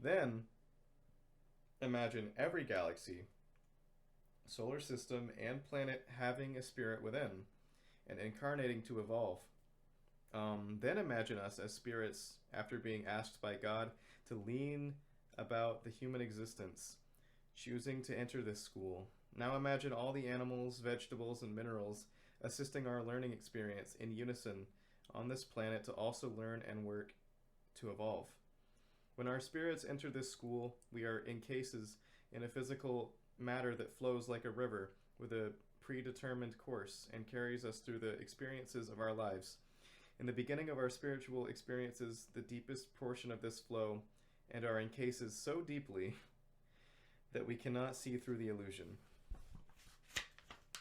Then, imagine every galaxy solar system, and planet having a spirit within and incarnating to evolve. Then imagine us as spirits after being asked by God to lean about the human existence, choosing to enter this school. Now imagine all the animals, vegetables, and minerals assisting our learning experience in unison on this planet to also learn and work to evolve. When our spirits enter this school, we are in cases in a physical matter that flows like a river with a predetermined course and carries us through the experiences of our lives. In the beginning of our spiritual experiences, the deepest portion of this flow, and are in cases so deeply that we cannot see through the illusion.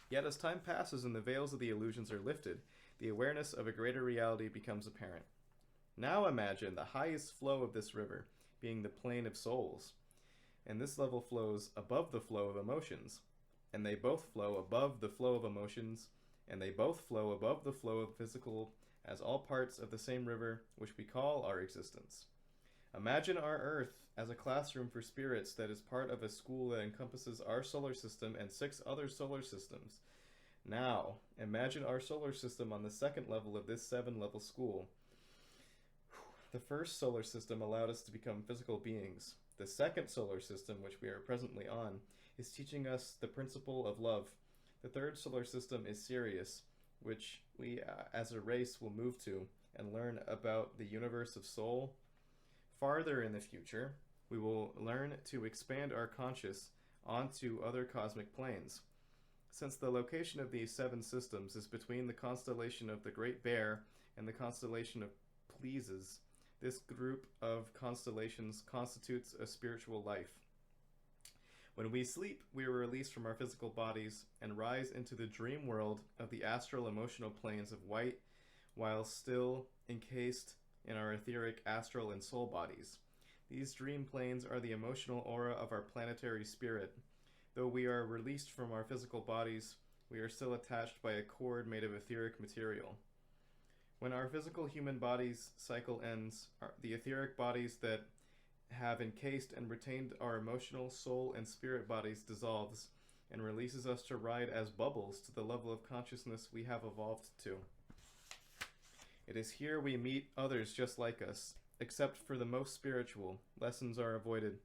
Yet as time passes and the veils of the illusions are lifted, the awareness of a greater reality becomes apparent. Now imagine the highest flow of this river being the plane of souls, and this level flows above the flow of emotions, and they both flow above the flow of emotions, and they both flow above the flow of physical, as all parts of the same river which we call our existence. Imagine our Earth as a classroom for spirits that is part of a school that encompasses our solar system and 6 other solar systems. Now, imagine our solar system on the second level of this 7-level school. The first solar system allowed us to become physical beings. The second solar system, which we are presently on, is teaching us the principle of love. The third solar system is Sirius, which we as a race will move to and learn about the universe of soul. Farther in the future, we will learn to expand our conscious onto other cosmic planes. Since the location of these 7 systems is between the constellation of the Great Bear and the constellation of Pleiades, this group of constellations constitutes a spiritual life. When we sleep, we are released from our physical bodies and rise into the dream world of the astral emotional planes of white, while still encased in our etheric, astral, and soul bodies. These dream planes are the emotional aura of our planetary spirit. Though we are released from our physical bodies, we are still attached by a cord made of etheric material. When our physical human bodies cycle ends, the etheric bodies that have encased and retained our emotional, soul, and spirit bodies dissolves and releases us to ride as bubbles to the level of consciousness we have evolved to. It is here we meet others just like us. Except for the most spiritual, lessons are avoided,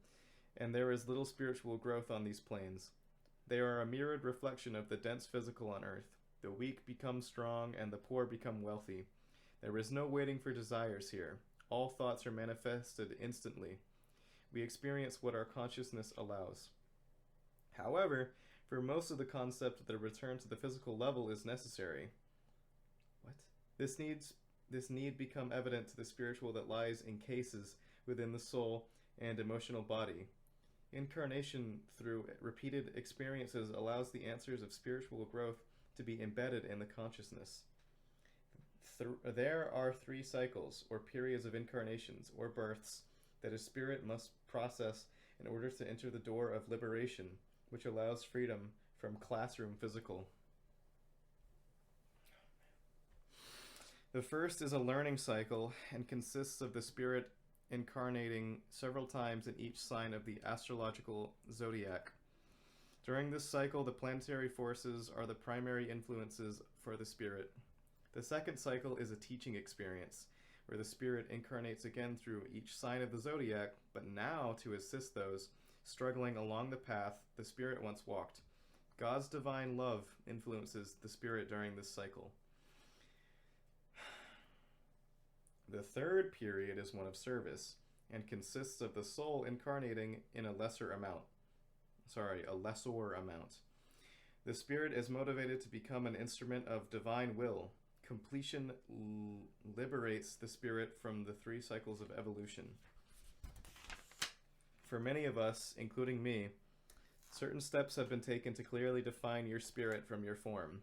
and there is little spiritual growth on these planes. They are a mirrored reflection of the dense physical on Earth. The weak become strong, and the poor become wealthy. There is no waiting for desires here. All thoughts are manifested instantly. We experience what our consciousness allows. However, for most of the concept, the return to the physical level is necessary. What? This need become evident to the spiritual that lies in cases within the soul and emotional body. Incarnation through repeated experiences allows the answers of spiritual growth to be embedded in the consciousness. There are 3 cycles, or periods of incarnations, or births, that a spirit must process in order to enter the door of liberation, which allows freedom from classroom physical. The first is a learning cycle and consists of the spirit incarnating several times in each sign of the astrological zodiac. During this cycle, the planetary forces are the primary influences for the spirit. The second cycle is a teaching experience, where the spirit incarnates again through each sign of the zodiac, but now to assist those struggling along the path the spirit once walked. God's divine love influences the spirit during this cycle. The third period is one of service, and consists of the soul incarnating in a lesser amount. The spirit is motivated to become an instrument of divine will. Completion liberates the spirit from the 3 cycles of evolution. For many of us, including me, certain steps have been taken to clearly define your spirit from your form.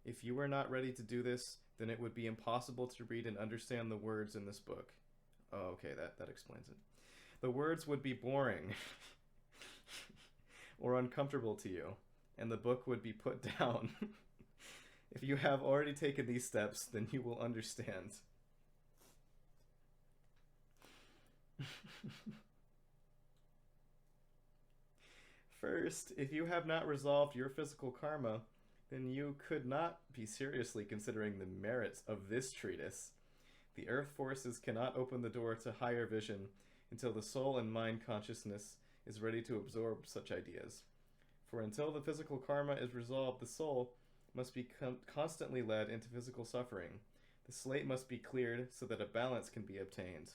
If you are not ready to do this, then it would be impossible to read and understand the words in this book. Oh, okay, that explains it. The words would be boring or uncomfortable to you, and the book would be put down. If you have already taken these steps, then you will understand. First, if you have not resolved your physical karma, then you could not be seriously considering the merits of this treatise. The earth forces cannot open the door to higher vision until the soul and mind consciousness is ready to absorb such ideas. For until the physical karma is resolved, the soul must be constantly led into physical suffering. The slate must be cleared so that a balance can be obtained.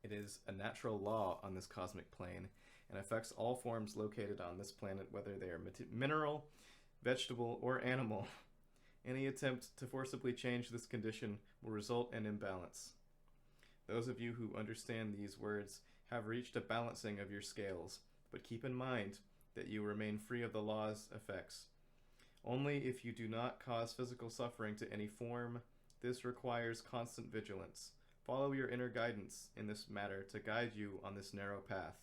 It is a natural law on this cosmic plane and affects all forms located on this planet, whether they are mineral, vegetable, or animal. Any attempt to forcibly change this condition will result in imbalance. Those of you who understand these words have reached a balancing of your scales, but keep in mind that you remain free of the law's effects. Only if you do not cause physical suffering to any form, this requires constant vigilance. Follow your inner guidance in this matter to guide you on this narrow path.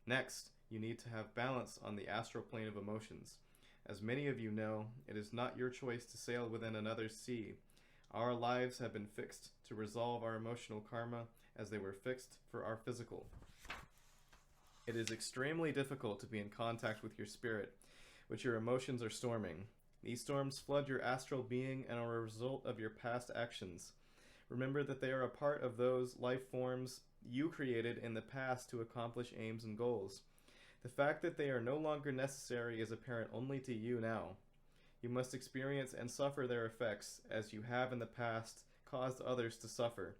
Next, you need to have balance on the astral plane of emotions. As many of you know, it is not your choice to sail within another's sea. Our lives have been fixed to resolve our emotional karma as they were fixed for our physical. It is extremely difficult to be in contact with your spirit, which your emotions are storming. These storms flood your astral being and are a result of your past actions. Remember that they are a part of those life forms you created in the past to accomplish aims and goals. The fact that they are no longer necessary is apparent only to you now. You must experience and suffer their effects, as you have in the past caused others to suffer.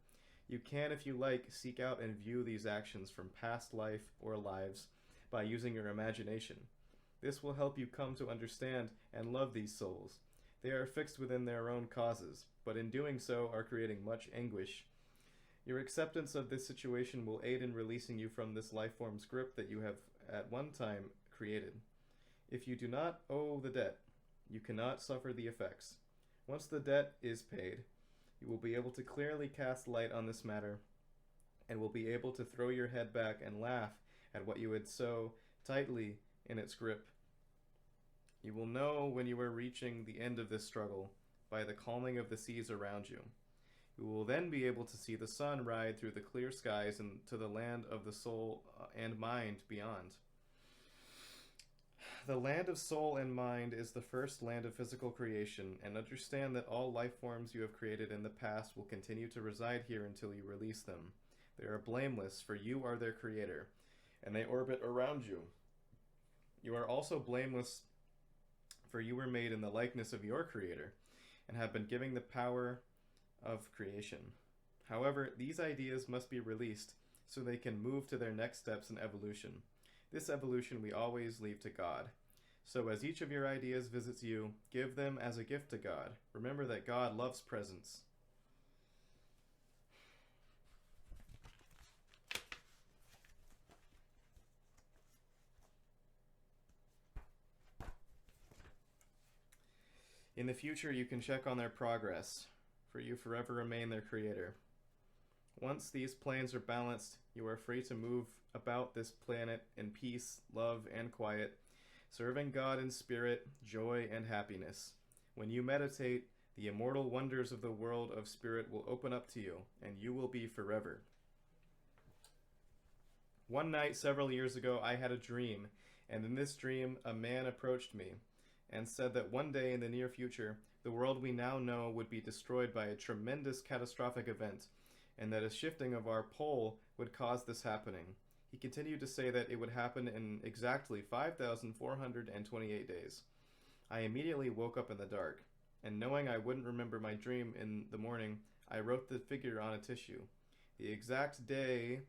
You can, if you like, seek out and view these actions from past life or lives by using your imagination. This will help you come to understand and love these souls. They are fixed within their own causes, but in doing so are creating much anguish. Your acceptance of this situation will aid in releasing you from this life form's grip that you have at one time created. If you do not owe the debt, you cannot suffer the effects. Once the debt is paid, you will be able to clearly cast light on this matter and will be able to throw your head back and laugh at what you had so tightly in its grip. You will know when you are reaching the end of this struggle by the calming of the seas around you. You will then be able to see the sun ride through the clear skies and to the land of the soul and mind beyond. The land of soul and mind is the first land of physical creation, and understand that all life forms you have created in the past will continue to reside here until you release them. They are blameless, for you are their creator, and they orbit around you. You are also blameless, for you were made in the likeness of your creator, and have been given the power of creation. However, these ideas must be released so they can move to their next steps in evolution. This evolution we always leave to God. So as each of your ideas visits you, give them as a gift to God. Remember that God loves presents. In the future, you can check on their progress, for you forever remain their creator. Once these planes are balanced, you are free to move about this planet in peace, love, and quiet, serving God in spirit, joy, and happiness. When you meditate, the immortal wonders of the world of spirit will open up to you, and you will be forever. One night several years ago, I had a dream, and in this dream, a man approached me and said that one day in the near future, the world we now know would be destroyed by a tremendous catastrophic event, and that a shifting of our pole would cause this happening. He continued to say that it would happen in exactly 5,428 days. I immediately woke up in the dark, and knowing I wouldn't remember my dream in the morning, I wrote the figure on a tissue. The exact day,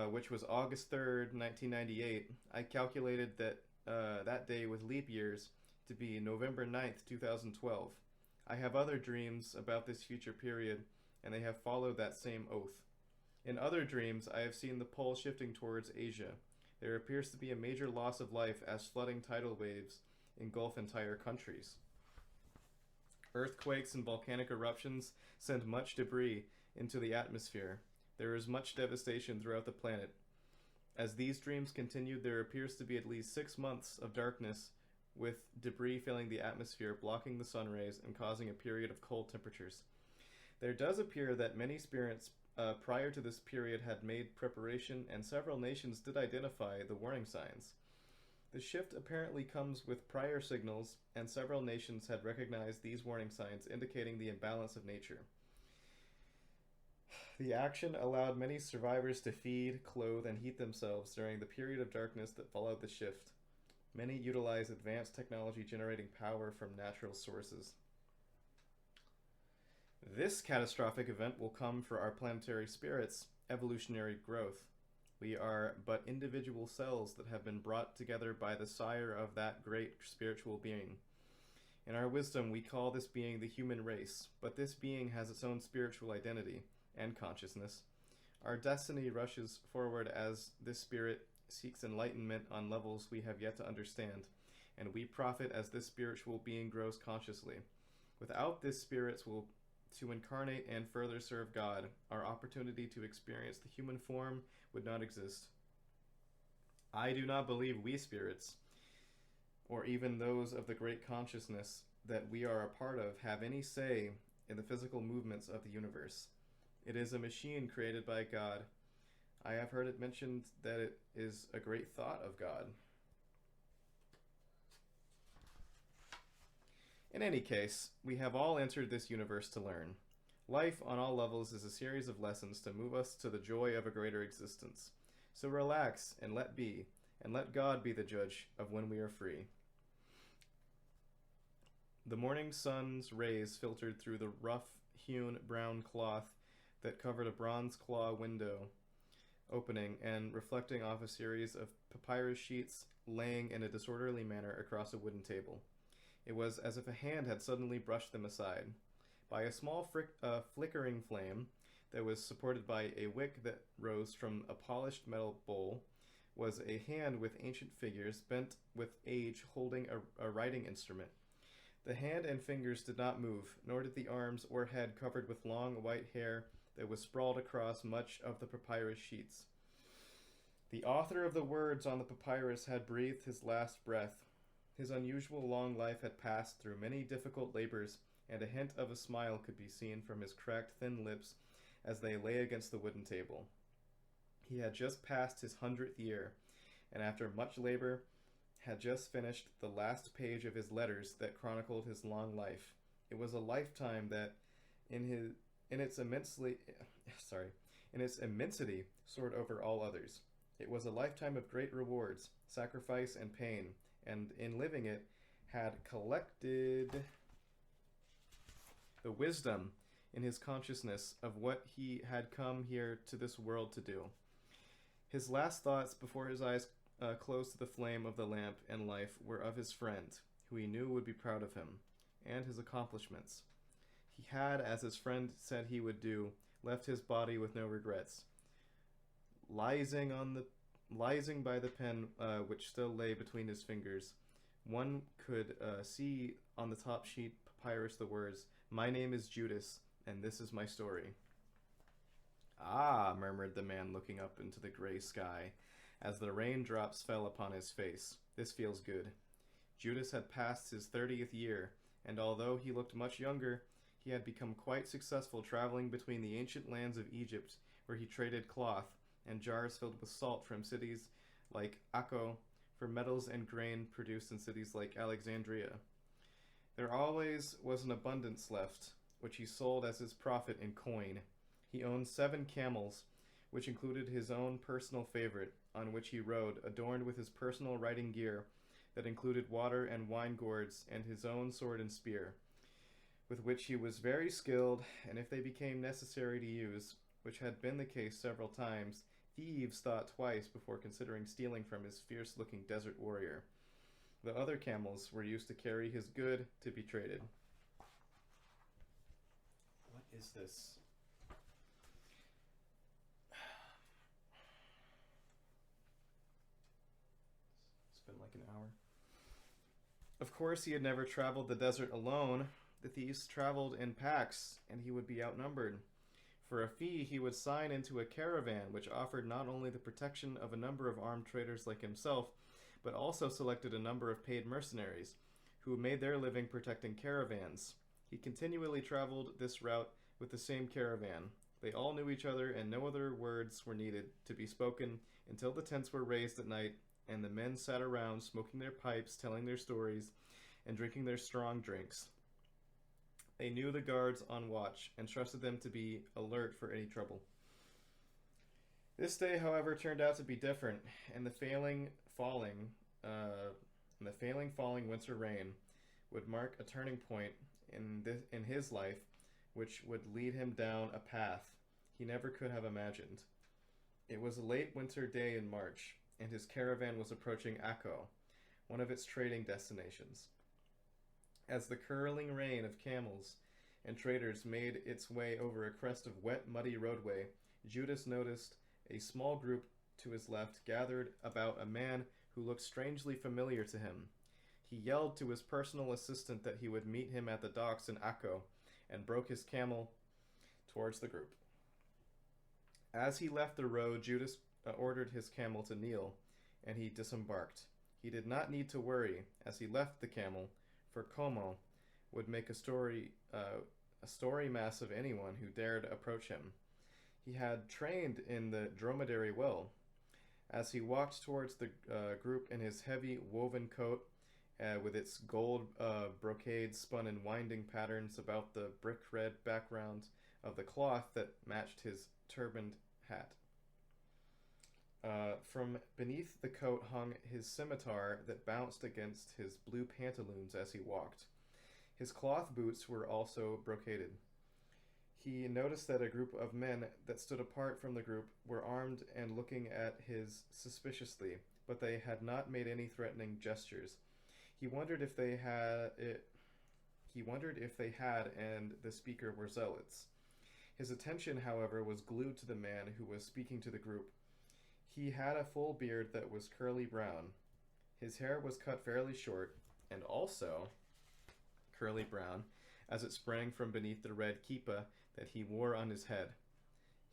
which was August 3rd, 1998, I calculated that that day with leap years to be November 9th, 2012. I have other dreams about this future period, and they have followed that same oath. In other dreams, I have seen the pole shifting towards Asia. There appears to be a major loss of life as flooding tidal waves engulf entire countries. Earthquakes and volcanic eruptions send much debris into the atmosphere. There is much devastation throughout the planet. As these dreams continued, there appears to be at least 6 months of darkness, with debris filling the atmosphere, blocking the sun rays, and causing a period of cold temperatures. There does appear that many spirits prior to this period had made preparation, and several nations did identify the warning signs. The shift apparently comes with prior signals, and several nations had recognized these warning signs indicating the imbalance of nature. The action allowed many survivors to feed, clothe, and heat themselves during the period of darkness that followed the shift. Many utilize advanced technology generating power from natural sources. This catastrophic event will come for our planetary spirits' evolutionary growth. We are but individual cells that have been brought together by the sire of that great spiritual being. In our wisdom, we call this being the human race, but this being has its own spiritual identity and consciousness. Our destiny rushes forward as this spirit seeks enlightenment on levels we have yet to understand, and we profit as this spiritual being grows consciously. Without this spirit's will to incarnate and further serve God, our opportunity to experience the human form would not exist. I do not believe we spirits, or even those of the great consciousness that we are a part of, have any say in the physical movements of the universe. It is a machine created by God. I have heard it mentioned that it is a great thought of God. In any case, we have all entered this universe to learn. Life on all levels is a series of lessons to move us to the joy of a greater existence. So relax and let be, and let God be the judge of when we are free. The morning sun's rays filtered through the rough-hewn brown cloth that covered a bronze claw window opening and reflecting off a series of papyrus sheets laying in a disorderly manner across a wooden table. It was as if a hand had suddenly brushed them aside. By a small flickering flame that was supported by a wick that rose from a polished metal bowl was a hand with ancient figures bent with age holding a writing instrument. The hand and fingers did not move, nor did the arms or head covered with long white hair that was sprawled across much of the papyrus sheets. The author of the words on the papyrus had breathed his last breath. His unusual long life had passed through many difficult labors, and a hint of a smile could be seen from his cracked thin lips as they lay against the wooden table. He had just passed his 100th year, and after much labor had just finished the last page of his letters that chronicled his long life. It was a lifetime that, in its immensity, soared over all others. It was a lifetime of great rewards, sacrifice, and pain, and in living it had collected the wisdom in his consciousness of what he had come here to this world to do. His last thoughts before his eyes close to the flame of the lamp and life were of his friend, who he knew would be proud of him, and his accomplishments. He had, as his friend said he would do, left his body with no regrets. Lising by the pen which still lay between his fingers, one could see on the top sheet papyrus the words, "My name is Judas, and this is my story." "Ah," murmured the man, looking up into the gray sky, as the raindrops fell upon his face. "This feels good." Judas had passed his 30th year, and although he looked much younger, he had become quite successful traveling between the ancient lands of Egypt, where he traded cloth and jars filled with salt from cities like Akko for metals and grain produced in cities like Alexandria. There always was an abundance left, which he sold as his profit in coin. He owned 7 camels, which included his own personal favorite, on which he rode, adorned with his personal riding gear that included water and wine gourds and his own sword and spear, with which he was very skilled, and if they became necessary to use, which had been the case several times, thieves thought twice before considering stealing from his fierce-looking desert warrior. The other camels were used to carry his good to be traded. What is this? It's been like an hour. Of course, he had never traveled the desert alone. The thieves traveled in packs, and he would be outnumbered. For a fee, he would sign into a caravan which offered not only the protection of a number of armed traders like himself, but also selected a number of paid mercenaries, who made their living protecting caravans. He continually traveled this route with the same caravan. They all knew each other, and no other words were needed to be spoken until the tents were raised at night and the men sat around smoking their pipes, telling their stories, and drinking their strong drinks. They knew the guards on watch and trusted them to be alert for any trouble. This day, however, turned out to be different, and uh, the failing falling winter rain would mark a turning point in his life, which would lead him down a path he never could have imagined. It was a late winter day in March, and his caravan was approaching Akko, one of its trading destinations. As the curling rain of camels and traders made its way over a crest of wet, muddy roadway, Judas noticed a small group to his left gathered about a man who looked strangely familiar to him. He yelled to his personal assistant that he would meet him at the docks in Akko and broke his camel towards the group. As he left the road, Judas ordered his camel to kneel, and he disembarked. He did not need to worry as he left the camel, for Como would make a story mass of anyone who dared approach him. He had trained in the dromedary well. As he walked towards the group in his heavy woven coat, with its gold brocade spun in winding patterns about the brick red background of the cloth that matched his turbaned hat. From beneath the coat hung his scimitar that bounced against his blue pantaloons as he walked. His cloth boots were also brocaded. He noticed that a group of men that stood apart from the group were armed and looking at his suspiciously, but they had not made any threatening gestures. He wondered if they had, and the speaker were zealots. His attention, however, was glued to the man who was speaking to the group. He had a full beard that was curly brown. His hair was cut fairly short, and also curly brown, as it sprang from beneath the red kippa that he wore on his head.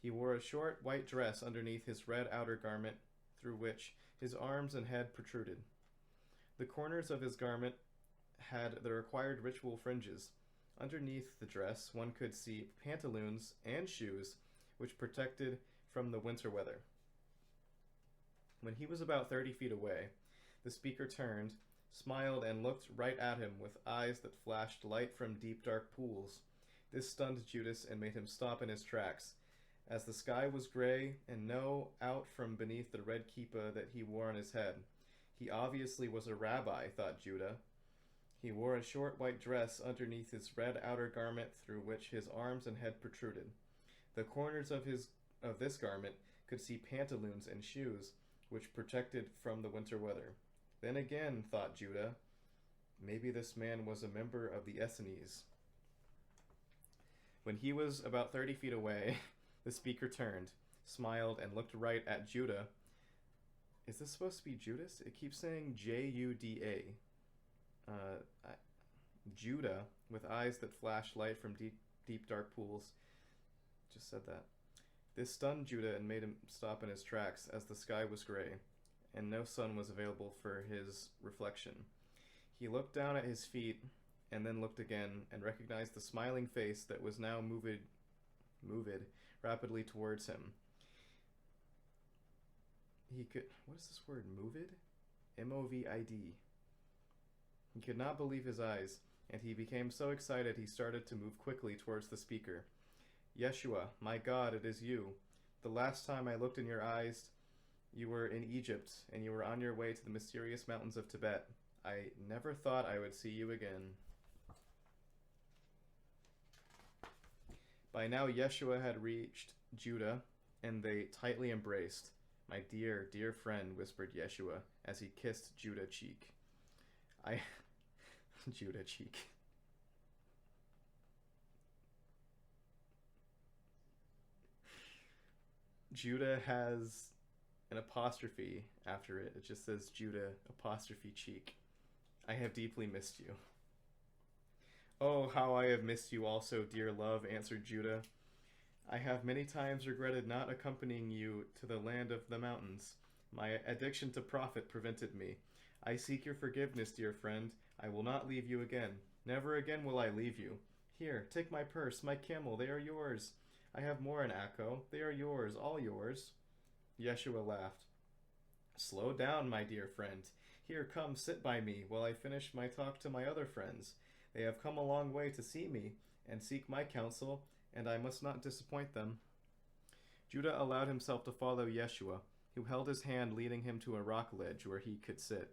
He wore a short white dress underneath his red outer garment, through which his arms and head protruded. The corners of his garment had the required ritual fringes. Underneath the dress, one could see pantaloons and shoes, which protected from the winter weather. When he was about 30 feet away, the speaker turned, smiled, and looked right at him with eyes that flashed light from deep dark pools. This stunned Judas and made him stop in his tracks, as the sky was gray and no out from beneath the red kippa that he wore on his head. He obviously was a rabbi, thought Judah. He wore a short white dress underneath his red outer garment through which his arms and head protruded. The corners of this garment could see pantaloons and shoes, which protected from the winter weather. Then again, thought Judah, maybe this man was a member of the Essenes. When he was about 30 feet away, the speaker turned, smiled, and looked right at Judah. Is this supposed to be Judas? It keeps saying Juda. Judah, with eyes that flashed light from deep dark pools. Just said that. This stunned Judah and made him stop in his tracks, as the sky was gray, and no sun was available for his reflection. He looked down at his feet, and then looked again, and recognized the smiling face that was now moved rapidly towards him. What is this word, movid? M-O-V-I-D. He could not believe his eyes, and he became so excited he started to move quickly towards the speaker. Yeshua, my God, it is you. The last time I looked in your eyes, you were in Egypt, and you were on your way to the mysterious mountains of Tibet. I never thought I would see you again. By now, Yeshua had reached Judah, and they tightly embraced. My dear, dear friend, whispered Yeshua, as he kissed Judah cheek. Judah cheek. Judah has an apostrophe after it. It just says Judah apostrophe cheek. I have deeply missed you. Oh, how I have missed you also, dear love, answered Judah. I have many times regretted not accompanying you to the land of the mountains. My addiction to profit prevented me. I seek your forgiveness, dear friend. I will not leave you again. Never again will I leave you. Here, take my purse, my camel, they are yours. I have more in Akko. They are yours, all yours. Yeshua laughed. Slow down, my dear friend. Here, come, sit by me while I finish my talk to my other friends. They have come a long way to see me and seek my counsel, and I must not disappoint them. Judah allowed himself to follow Yeshua, who held his hand, leading him to a rock ledge where he could sit.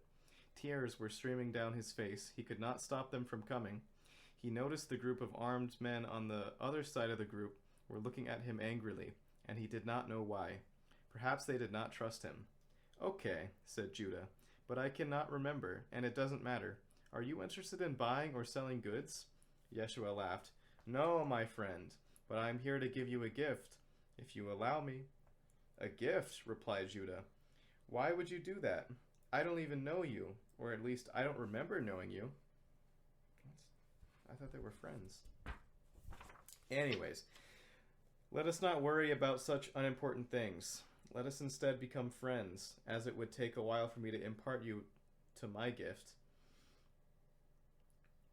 Tears were streaming down his face. He could not stop them from coming. He noticed the group of armed men on the other side of the group were looking at him angrily, and he did not know why. Perhaps they did not trust him. Okay, said Judah, but I cannot remember, and it doesn't matter. Are you interested in buying or selling goods? Yeshua laughed. No, my friend, but I am here to give you a gift, if you allow me. A gift, replied Judah. Why would you do that? I don't even know you, or at least I don't remember knowing you. I thought they were friends. Anyways, let us not worry about such unimportant things. Let us instead become friends, as it would take a while for me to impart you to my gift.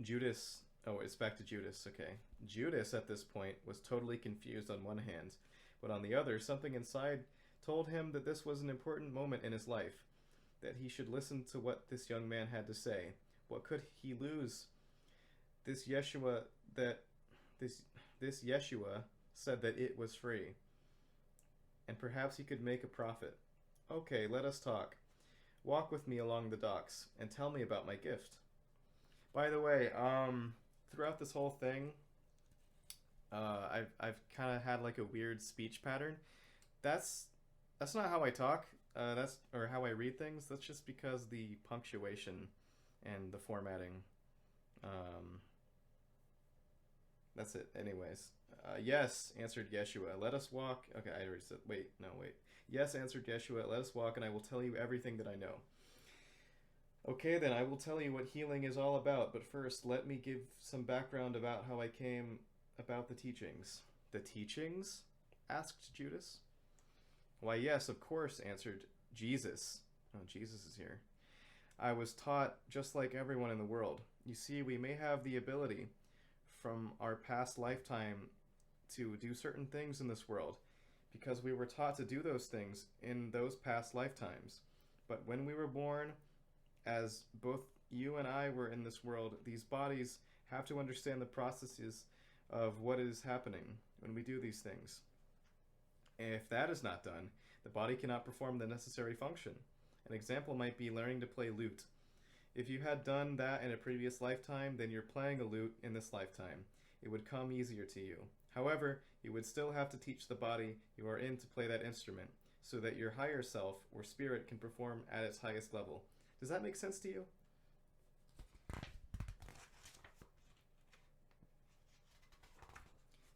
Judas, oh, it's back to Judas, okay. Judas, at this point, was totally confused on one hand, but on the other, something inside told him that this was an important moment in his life, that he should listen to what this young man had to say. What could he lose? This Yeshua said that it was free, and perhaps he could make a profit. Okay, let us talk. Walk with me along the docks and tell me about my gift. By the way, throughout this whole thing, I've kind of had like a weird speech pattern. That's not how I talk. Or how I read things. That's just because the punctuation and the formatting. That's it. Anyways, yes, answered Yeshua. Let us walk. Okay, I already said. Wait. Yes, answered Yeshua. Let us walk, and I will tell you everything that I know. Okay, then I will tell you what healing is all about. But first, let me give some background about how I came about the teachings. The teachings? Asked Judas. Why, yes, of course, answered Jesus. Oh, Jesus is here. I was taught just like everyone in the world. You see, we may have the ability from our past lifetime to do certain things in this world because we were taught to do those things in those past lifetimes. But when we were born, as both you and I were in this world, these bodies have to understand the processes of what is happening when we do these things. If that is not done, the body cannot perform the necessary function. An example might be learning to play lute. If you had done that in a previous lifetime, then you're playing a lute in this lifetime. It would come easier to you. However, you would still have to teach the body you are in to play that instrument, so that your higher self or spirit can perform at its highest level. Does that make sense to you?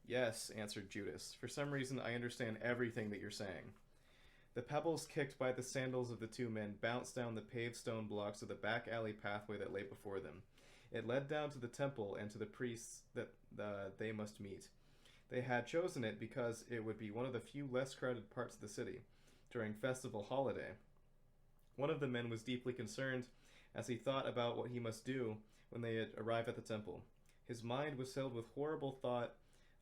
Yes, answered Judas. For some reason, I understand everything that you're saying. The pebbles kicked by the sandals of the two men bounced down the paved stone blocks of the back alley pathway that lay before them. It led down to the temple and to the priests that they must meet. They had chosen it because it would be one of the few less crowded parts of the city during festival holiday. One of the men was deeply concerned as he thought about what he must do when they had arrived at the temple. His mind was filled with horrible thought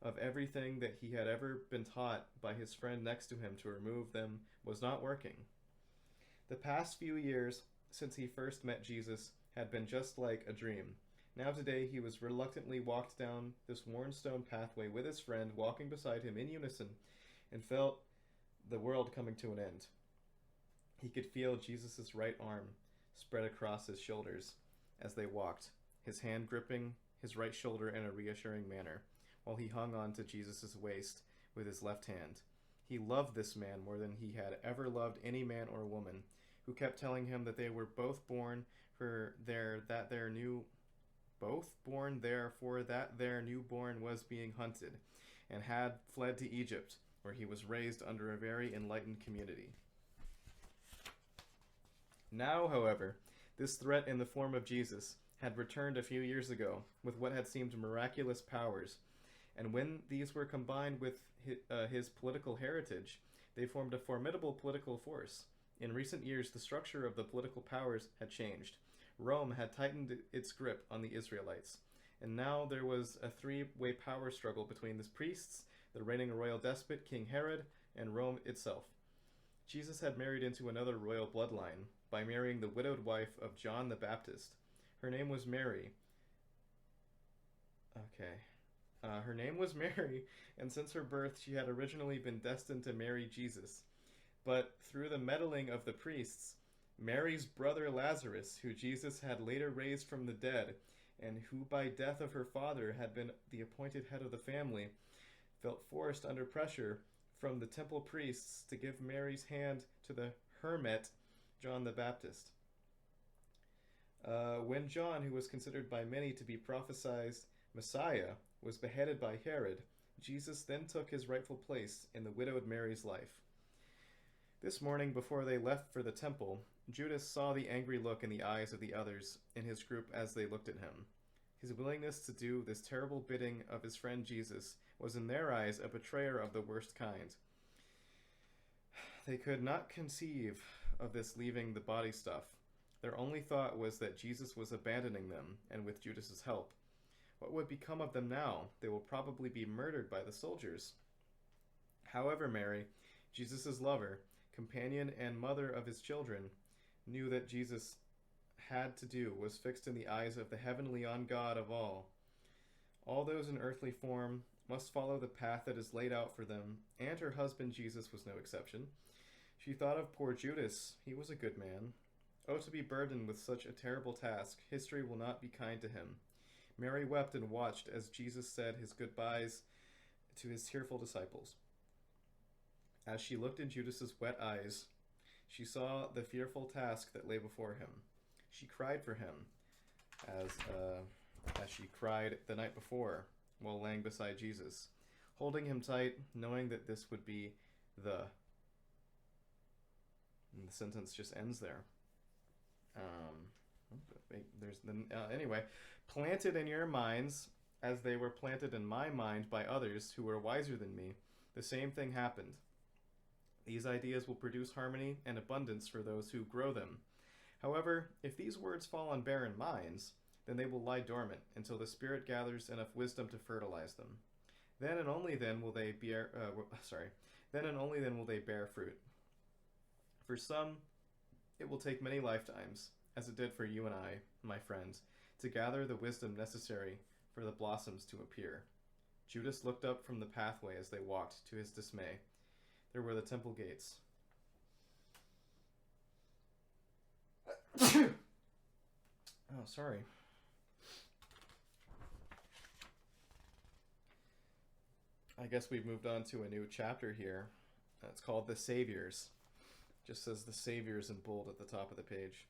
of everything that he had ever been taught by his friend next to him to remove them was not working. The past few years since he first met Jesus had been just like a dream. Now today he was reluctantly walked down this worn stone pathway with his friend walking beside him in unison and felt the world coming to an end. He could feel Jesus' right arm spread across his shoulders as they walked, his hand gripping his right shoulder in a reassuring manner, while he hung on to Jesus' waist with his left hand. He loved this man more than he had ever loved any man or woman, who kept telling him that they were both born for their newborn was being hunted, and had fled to Egypt, where he was raised under a very enlightened community. Now, however, this threat in the form of Jesus had returned a few years ago with what had seemed miraculous powers, and when these were combined with his political heritage, they formed a formidable political force. In recent years, the structure of the political powers had changed. Rome had tightened its grip on the Israelites, and now there was a three-way power struggle between the priests, the reigning royal despot, King Herod, and Rome itself. Jesus had married into another royal bloodline by marrying the widowed wife of John the Baptist. Her name was Mary. Okay. Her name was Mary, and since her birth, she had originally been destined to marry Jesus. But through the meddling of the priests, Mary's brother Lazarus, who Jesus had later raised from the dead, and who by death of her father had been the appointed head of the family, felt forced under pressure from the temple priests to give Mary's hand to the hermit John the Baptist. When John, who was considered by many to be prophesied Messiah, was beheaded by Herod, Jesus then took his rightful place in the widowed Mary's life. This morning, before they left for the temple, Judas saw the angry look in the eyes of the others in his group as they looked at him. His willingness to do this terrible bidding of his friend Jesus was in their eyes a betrayer of the worst kind. They could not conceive of this leaving the body stuff. Their only thought was that Jesus was abandoning them, and with Judas's help. What would become of them now? They will probably be murdered by the soldiers. However, Mary, Jesus' lover, companion, and mother of his children, knew that Jesus had to do was fixed in the eyes of the heavenly on God of all. All those in earthly form must follow the path that is laid out for them, and her husband Jesus was no exception. She thought of poor Judas. He was a good man. Oh, to be burdened with such a terrible task. History will not be kind to him. Mary wept and watched as Jesus said his goodbyes to his tearful disciples. As she looked in Judas's wet eyes, she saw the fearful task that lay before him. She cried for him, as she cried the night before while laying beside Jesus, holding him tight, knowing that this would be the... And the sentence just ends there. Anyway, planted in your minds as they were planted in my mind by others who were wiser than me, the same thing happened. These ideas will produce harmony and abundance for those who grow them. However, if these words fall on barren minds, then they will lie dormant until the Spirit gathers enough wisdom to fertilize them. Then and only then will they bear. Then and only then will they bear fruit. For some, it will take many lifetimes, as it did for you and I, my friends, to gather the wisdom necessary for the blossoms to appear. Judas looked up from the pathway as they walked. To his dismay, there were the temple gates. Oh, sorry. I guess we've moved on to a new chapter here. It's called The Saviors. Just says The Saviors in bold at the top of the page.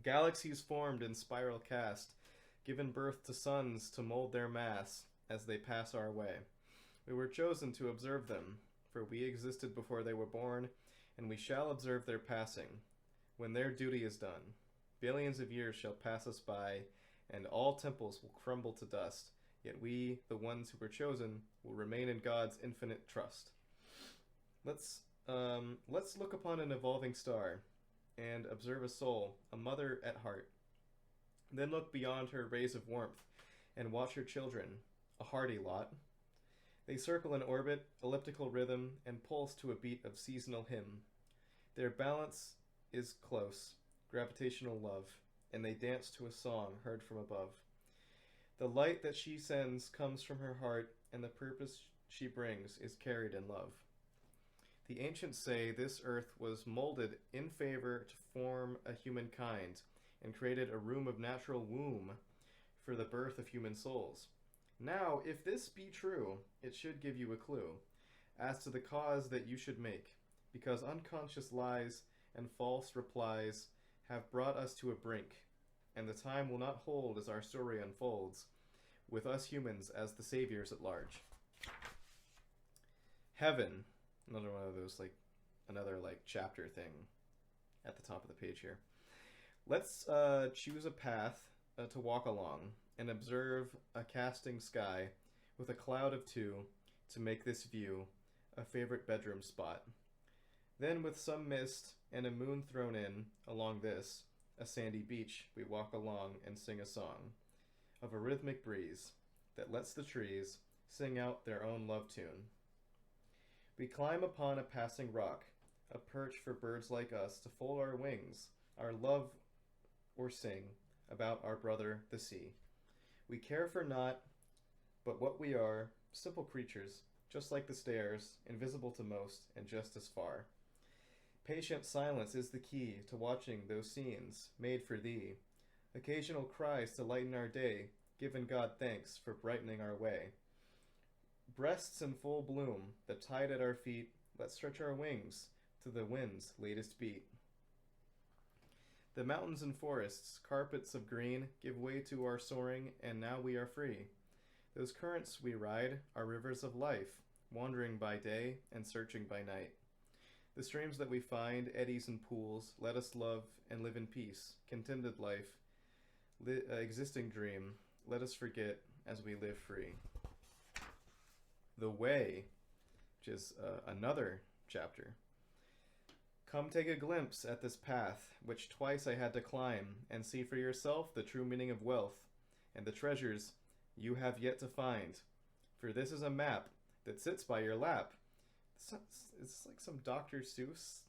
Galaxies formed in spiral cast, given birth to suns to mold their mass as they pass our way. We were chosen to observe them, for we existed before they were born, and we shall observe their passing. When their duty is done, billions of years shall pass us by, and all temples will crumble to dust, yet we, the ones who were chosen, will remain in God's infinite trust. Let's look upon an evolving star and observe a soul, a mother at heart. Then look beyond her rays of warmth and watch her children, a hardy lot. They circle in orbit, elliptical rhythm, and pulse to a beat of seasonal hymn. Their balance is close, gravitational love, and they dance to a song heard from above. The light that she sends comes from her heart, and the purpose she brings is carried in love. The ancients say this earth was molded in favor to form a humankind, and created a room of natural womb for the birth of human souls. Now, if this be true, it should give you a clue as to the cause that you should make, because unconscious lies and false replies have brought us to a brink, and the time will not hold as our story unfolds, with us humans as the saviors at large. Heaven, another one of those, another chapter thing at the top of the page here. Let's choose a path to walk along and observe a casting sky with a cloud of two to make this view a favorite bedroom spot. Then with some mist and a moon thrown in along this, a sandy beach, we walk along and sing a song of a rhythmic breeze that lets the trees sing out their own love tune. We climb upon a passing rock a perch for birds like us to fold our wings, our love or sing about our brother the sea. We care for naught but what we are, simple creatures, just like the stars, invisible to most and just as far. Patient silence is the key to watching those scenes made for thee. Occasional cries to lighten our day, giving God thanks for brightening our way. Breasts in full bloom, the tide at our feet, let's stretch our wings to the wind's latest beat. The mountains and forests, carpets of green, give way to our soaring, and now we are free. Those currents we ride are rivers of life, wandering by day and searching by night. The streams that we find, eddies and pools, let us love and live in peace, contented life, existing dream, let us forget as we live free. The Way, which is another chapter. Come take a glimpse at this path, which twice I had to climb, and see for yourself the true meaning of wealth, and the treasures you have yet to find. For this is a map that sits by your lap. It's like some Dr. Seuss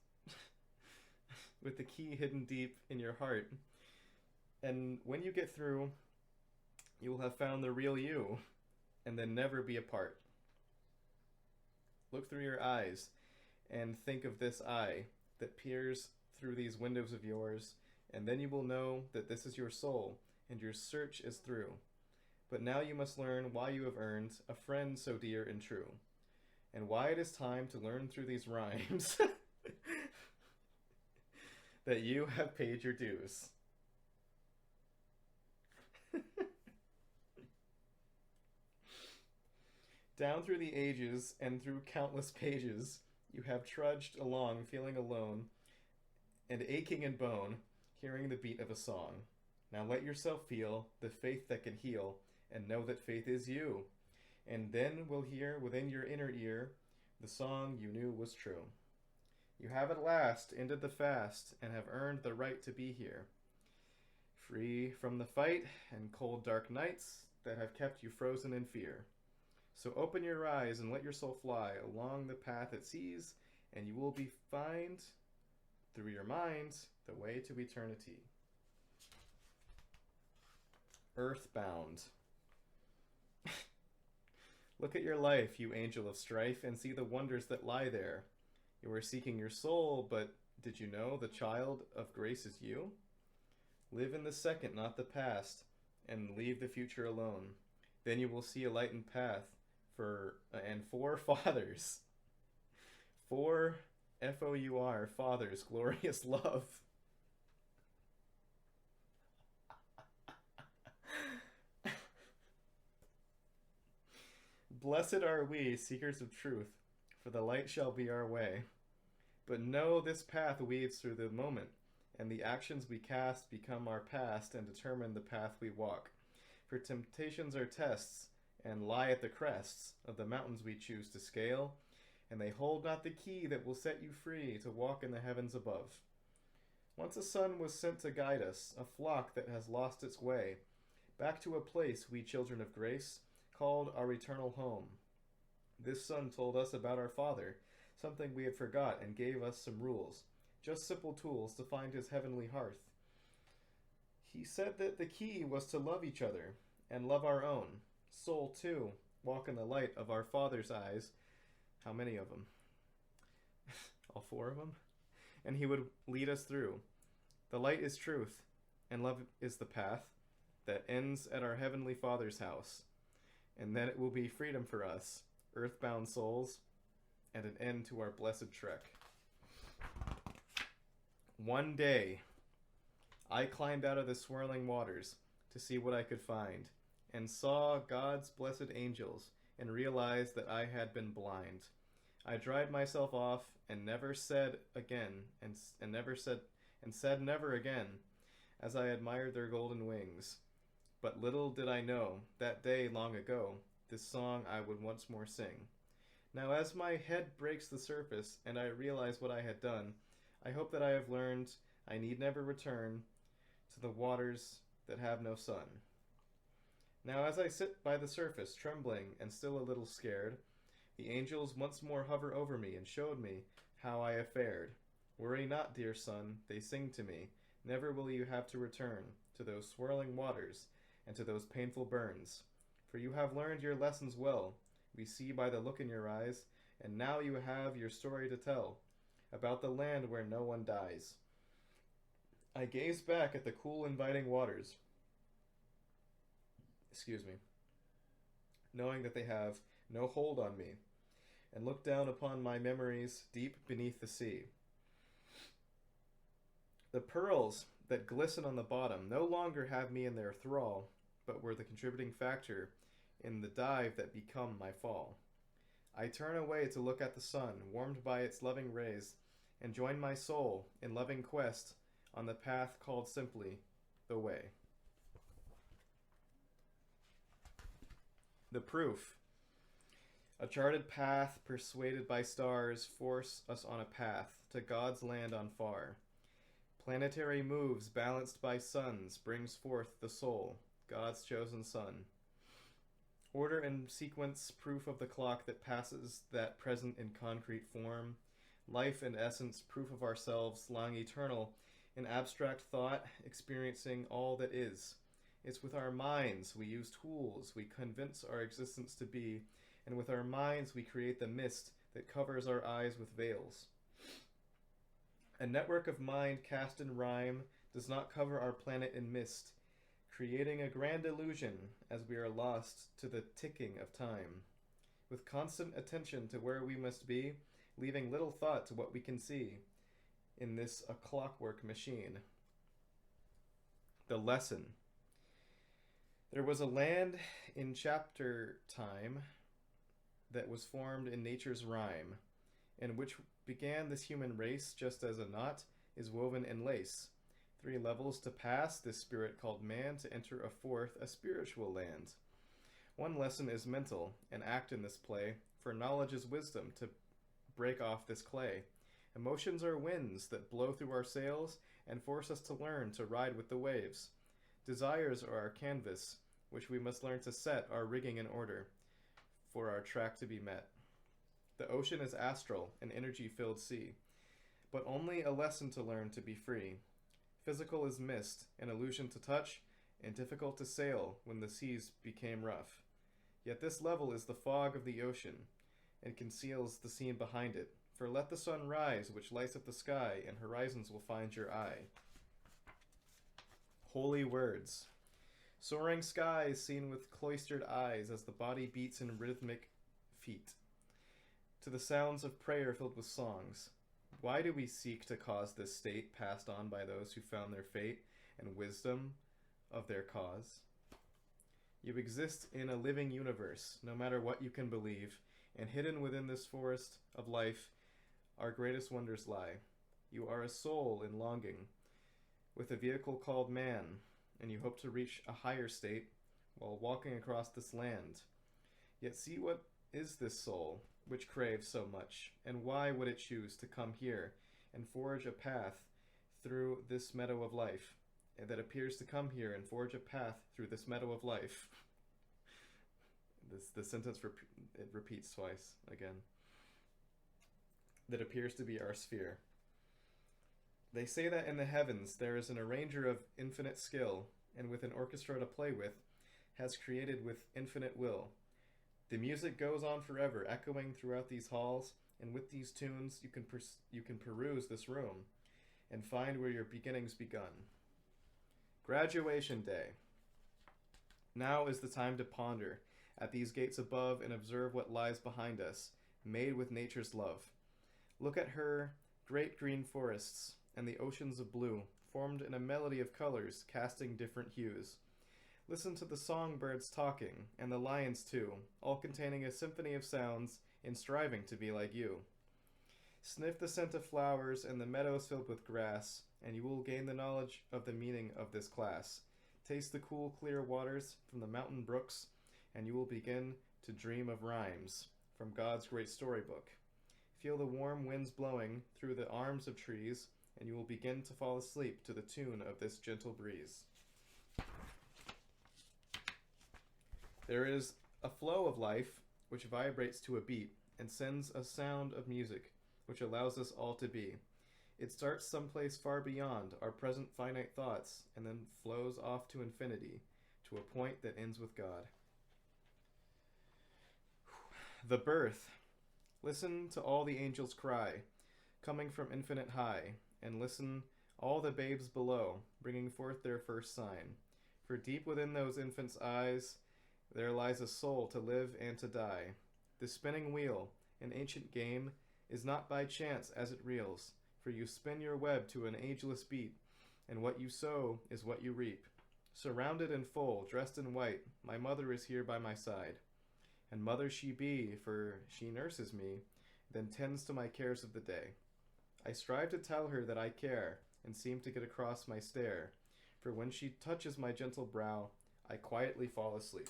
with the key hidden deep in your heart. And when you get through, you will have found the real you, and then never be apart. Look through your eyes and think of this eye that peers through these windows of yours, and then you will know that this is your soul, and your search is through. But now you must learn why you have earned a friend so dear and true, and why it is time to learn through these rhymes that you have paid your dues. Down through the ages and through countless pages, you have trudged along feeling alone and aching in bone, hearing the beat of a song. Now let yourself feel the faith that can heal, and know that faith is you. And then we'll hear within your inner ear the song you knew was true. You have at last ended the fast and have earned the right to be here, free from the fight and cold dark nights that have kept you frozen in fear. So open your eyes and let your soul fly along the path it sees, and you will find through your mind the way to eternity. Earthbound. Look at your life, you angel of strife, and see the wonders that lie there. You are seeking your soul, but did you know the child of grace is you? Live in the second, not the past, and leave the future alone. Then you will see a lightened path for fathers. For F-O-U-R, fathers, glorious love. Blessed are we, seekers of truth, for the light shall be our way. But know this path weaves through the moment, and the actions we cast become our past and determine the path we walk. For temptations are tests, and lie at the crests of the mountains we choose to scale, and they hold not the key that will set you free to walk in the heavens above. Once a son was sent to guide us, a flock that has lost its way, back to a place we children of grace called our eternal home. This son told us about our Father, something we had forgot, and gave us some rules, just simple tools to find his heavenly hearth. He said that the key was to love each other and love our own. Soul, too, walk in the light of our Father's eyes. How many of them? All 4 of them? And he would lead us through. The light is truth, and love is the path that ends at our Heavenly Father's house. And then it will be freedom for us, earthbound souls, and an end to our blessed trek. One day, I climbed out of the swirling waters to see what I could find, and saw God's blessed angels, and realized that I had been blind. I dried myself off and never said again, and said never again, as I admired their golden wings. But little did I know, that day long ago, this song I would once more sing. Now as my head breaks the surface, and I realize what I had done, I hope that I have learned I need never return to the waters that have no sun. Now as I sit by the surface, trembling and still a little scared, the angels once more hover over me and showed me how I have fared. Worry not, dear son, they sing to me. Never will you have to return to those swirling waters and to those painful burns. For you have learned your lessons well, we see by the look in your eyes, and now you have your story to tell about the land where no one dies. I gaze back at the cool, inviting waters, knowing that they have no hold on me, and look down upon my memories deep beneath the sea. The pearls that glisten on the bottom no longer have me in their thrall, but were the contributing factor in the dive that become my fall. I turn away to look at the sun, warmed by its loving rays, and join my soul in loving quest on the path called simply the way. The proof. A charted path persuaded by stars force us on a path to God's land on far. Planetary moves balanced by suns brings forth the soul, God's chosen son. Order and sequence, proof of the clock that passes that present in concrete form. Life and essence, proof of ourselves lying eternal in abstract thought, experiencing all that is. It's with our minds we use tools we convince our existence to be, and with our minds we create the mist that covers our eyes with veils. A network of mind cast in rhyme does not cover our planet in mist, creating a grand illusion as we are lost to the ticking of time. With constant attention to where we must be, leaving little thought to what we can see in this a clockwork machine. The lesson. There was a land in chapter time that was formed in nature's rhyme, in which began this human race, just as a knot is woven in lace. 3 levels to pass, this spirit called man, to enter a fourth, a spiritual land. 1 lesson is mental, an act in this play, for knowledge is wisdom to break off this clay. Emotions are winds that blow through our sails and force us to learn to ride with the waves. Desires are our canvas, which we must learn to set our rigging in order for our track to be met. The ocean is astral, an energy-filled sea, but only a lesson to learn to be free. Physical is mist, an illusion to touch, and difficult to sail when the seas became rough. Yet this level is the fog of the ocean, and conceals the scene behind it. For let the sun rise, which lights up the sky, and horizons will find your eye. Holy words. Soaring skies seen with cloistered eyes as the body beats in rhythmic feet. To the sounds of prayer filled with songs. Why do we seek to cause this state passed on by those who found their fate and wisdom of their cause? You exist in a living universe, no matter what you can believe, and hidden within this forest of life, our greatest wonders lie. You are a soul in longing, with a vehicle called man, and you hope to reach a higher state while walking across this land. Yet see what is this soul, which craves so much, and why would it choose to come here and forge a path through this meadow of life, and that appears to come here and forge a path through this meadow of life? The sentence it repeats twice again. That appears to be our sphere. They say that in the heavens there is an arranger of infinite skill, and with an orchestra to play with, has created with infinite will. The music goes on forever, echoing throughout these halls, and with these tunes you can peruse this room and find where your beginnings begun. Graduation day. Now is the time to ponder at these gates above and observe what lies behind us, made with nature's love. Look at her great green forests and the oceans of blue, formed in a melody of colors, casting different hues. Listen to the songbirds talking, and the lions too, all containing a symphony of sounds in striving to be like you. Sniff the scent of flowers and the meadows filled with grass, and you will gain the knowledge of the meaning of this class. Taste the cool, clear waters from the mountain brooks, and you will begin to dream of rhymes from God's great storybook. Feel the warm winds blowing through the arms of trees, and you will begin to fall asleep to the tune of this gentle breeze. There is a flow of life which vibrates to a beat and sends a sound of music which allows us all to be. It starts someplace far beyond our present finite thoughts and then flows off to infinity, to a point that ends with God. The birth. Listen to all the angels cry, coming from infinite high, and listen all the babes below, bringing forth their first sign. For deep within those infants' eyes there lies a soul to live and to die. The spinning wheel, an ancient game, is not by chance as it reels, for you spin your web to an ageless beat, and what you sow is what you reap. Surrounded in full, dressed in white, my mother is here by my side. And mother she be, for she nurses me, then tends to my cares of the day. I strive to tell her that I care, and seem to get across my stare, for when she touches my gentle brow, I quietly fall asleep.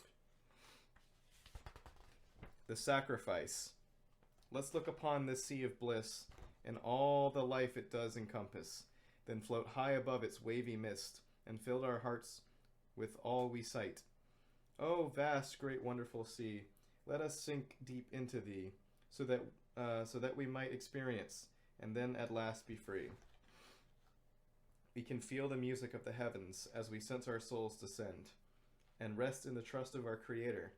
The sacrifice. Let's look upon this sea of bliss, and all the life it does encompass, then float high above its wavy mist, and fill our hearts with all we sight. O vast, great, wonderful sea, let us sink deep into thee, so that we might experience, and then at last be free. We can feel the music of the heavens as we sense our souls descend, and rest in the trust of our Creator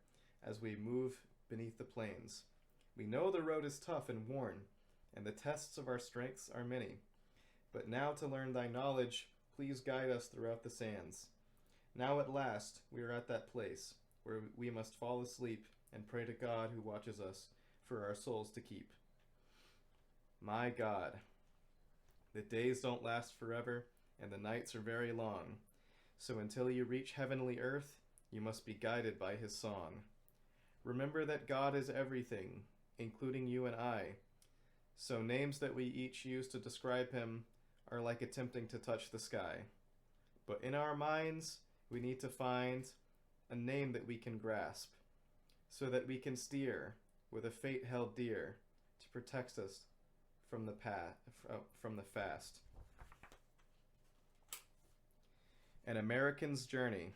as we move beneath the plains. We know the road is tough and worn, and the tests of our strengths are many. But now to learn thy knowledge, please guide us throughout the sands. Now at last we are at that place where we must fall asleep and pray to God who watches us for our souls to keep. My God, the days don't last forever, and the nights are very long. So until you reach heavenly earth, you must be guided by his song. Remember that God is everything, including you and I. So names that we each use to describe him are like attempting to touch the sky. But in our minds, we need to find a name that we can grasp, so that we can steer with a fate held dear to protect us from the fast. An American's Journey.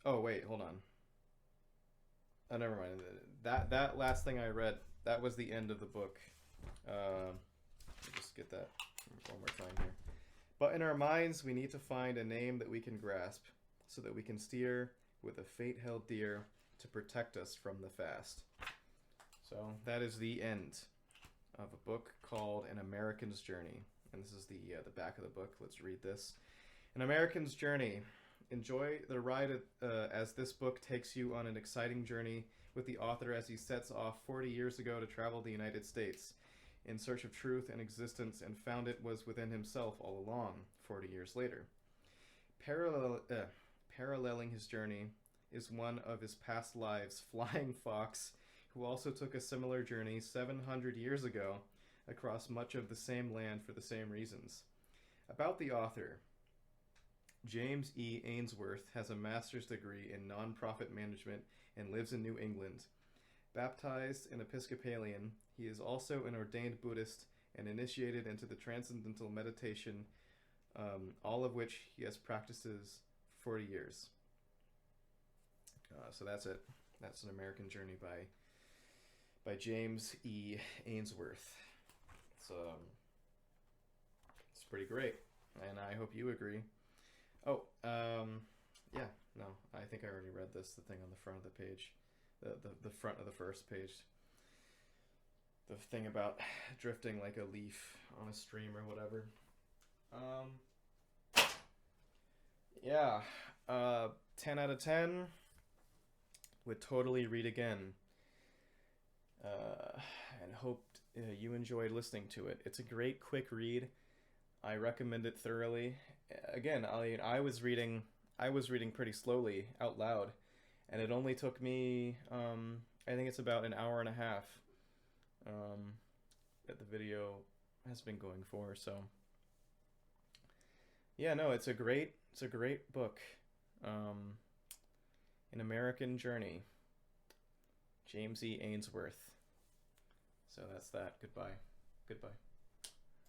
Oh wait, hold on. Oh, never mind. That last thing I read, that was the end of the book. Let me just get that one more time here. But in our minds, we need to find a name that we can grasp, so that we can steer with a fate held dear to protect us from the fast. So that is the end of a book called An American's Journey. And this is the back of the book. Let's read this. An American's Journey. Enjoy the ride as this book takes you on an exciting journey with the author as he sets off 40 years ago to travel the United States in search of truth and existence, and found it was within himself all along, 40 years later. Paralleling his journey is one of his past lives, Flying Fox, who also took a similar journey 700 years ago across much of the same land for the same reasons. About the author. James E. Ainsworth has a master's degree in nonprofit management and lives in New England. Baptized an Episcopalian, he is also an ordained Buddhist and initiated into the transcendental meditation, all of which he has practices for 40 years. So that's it. That's An American Journey by James E. Ainsworth. It's pretty great, and I hope you agree. Oh, yeah, no, I think I already read this, the thing on the front of the page, the front of the first page, the thing about drifting like a leaf on a stream or whatever. Yeah, 10 out of 10, would totally read again, and hoped you enjoyed listening to it. It's a great, quick read. I recommend it thoroughly. Again, I was reading pretty slowly out loud, and it only took me, I think it's about an hour and a half that the video has been going for. So yeah, no, it's a great book. An American Journey, James E. Ainsworth. So that's that. Goodbye.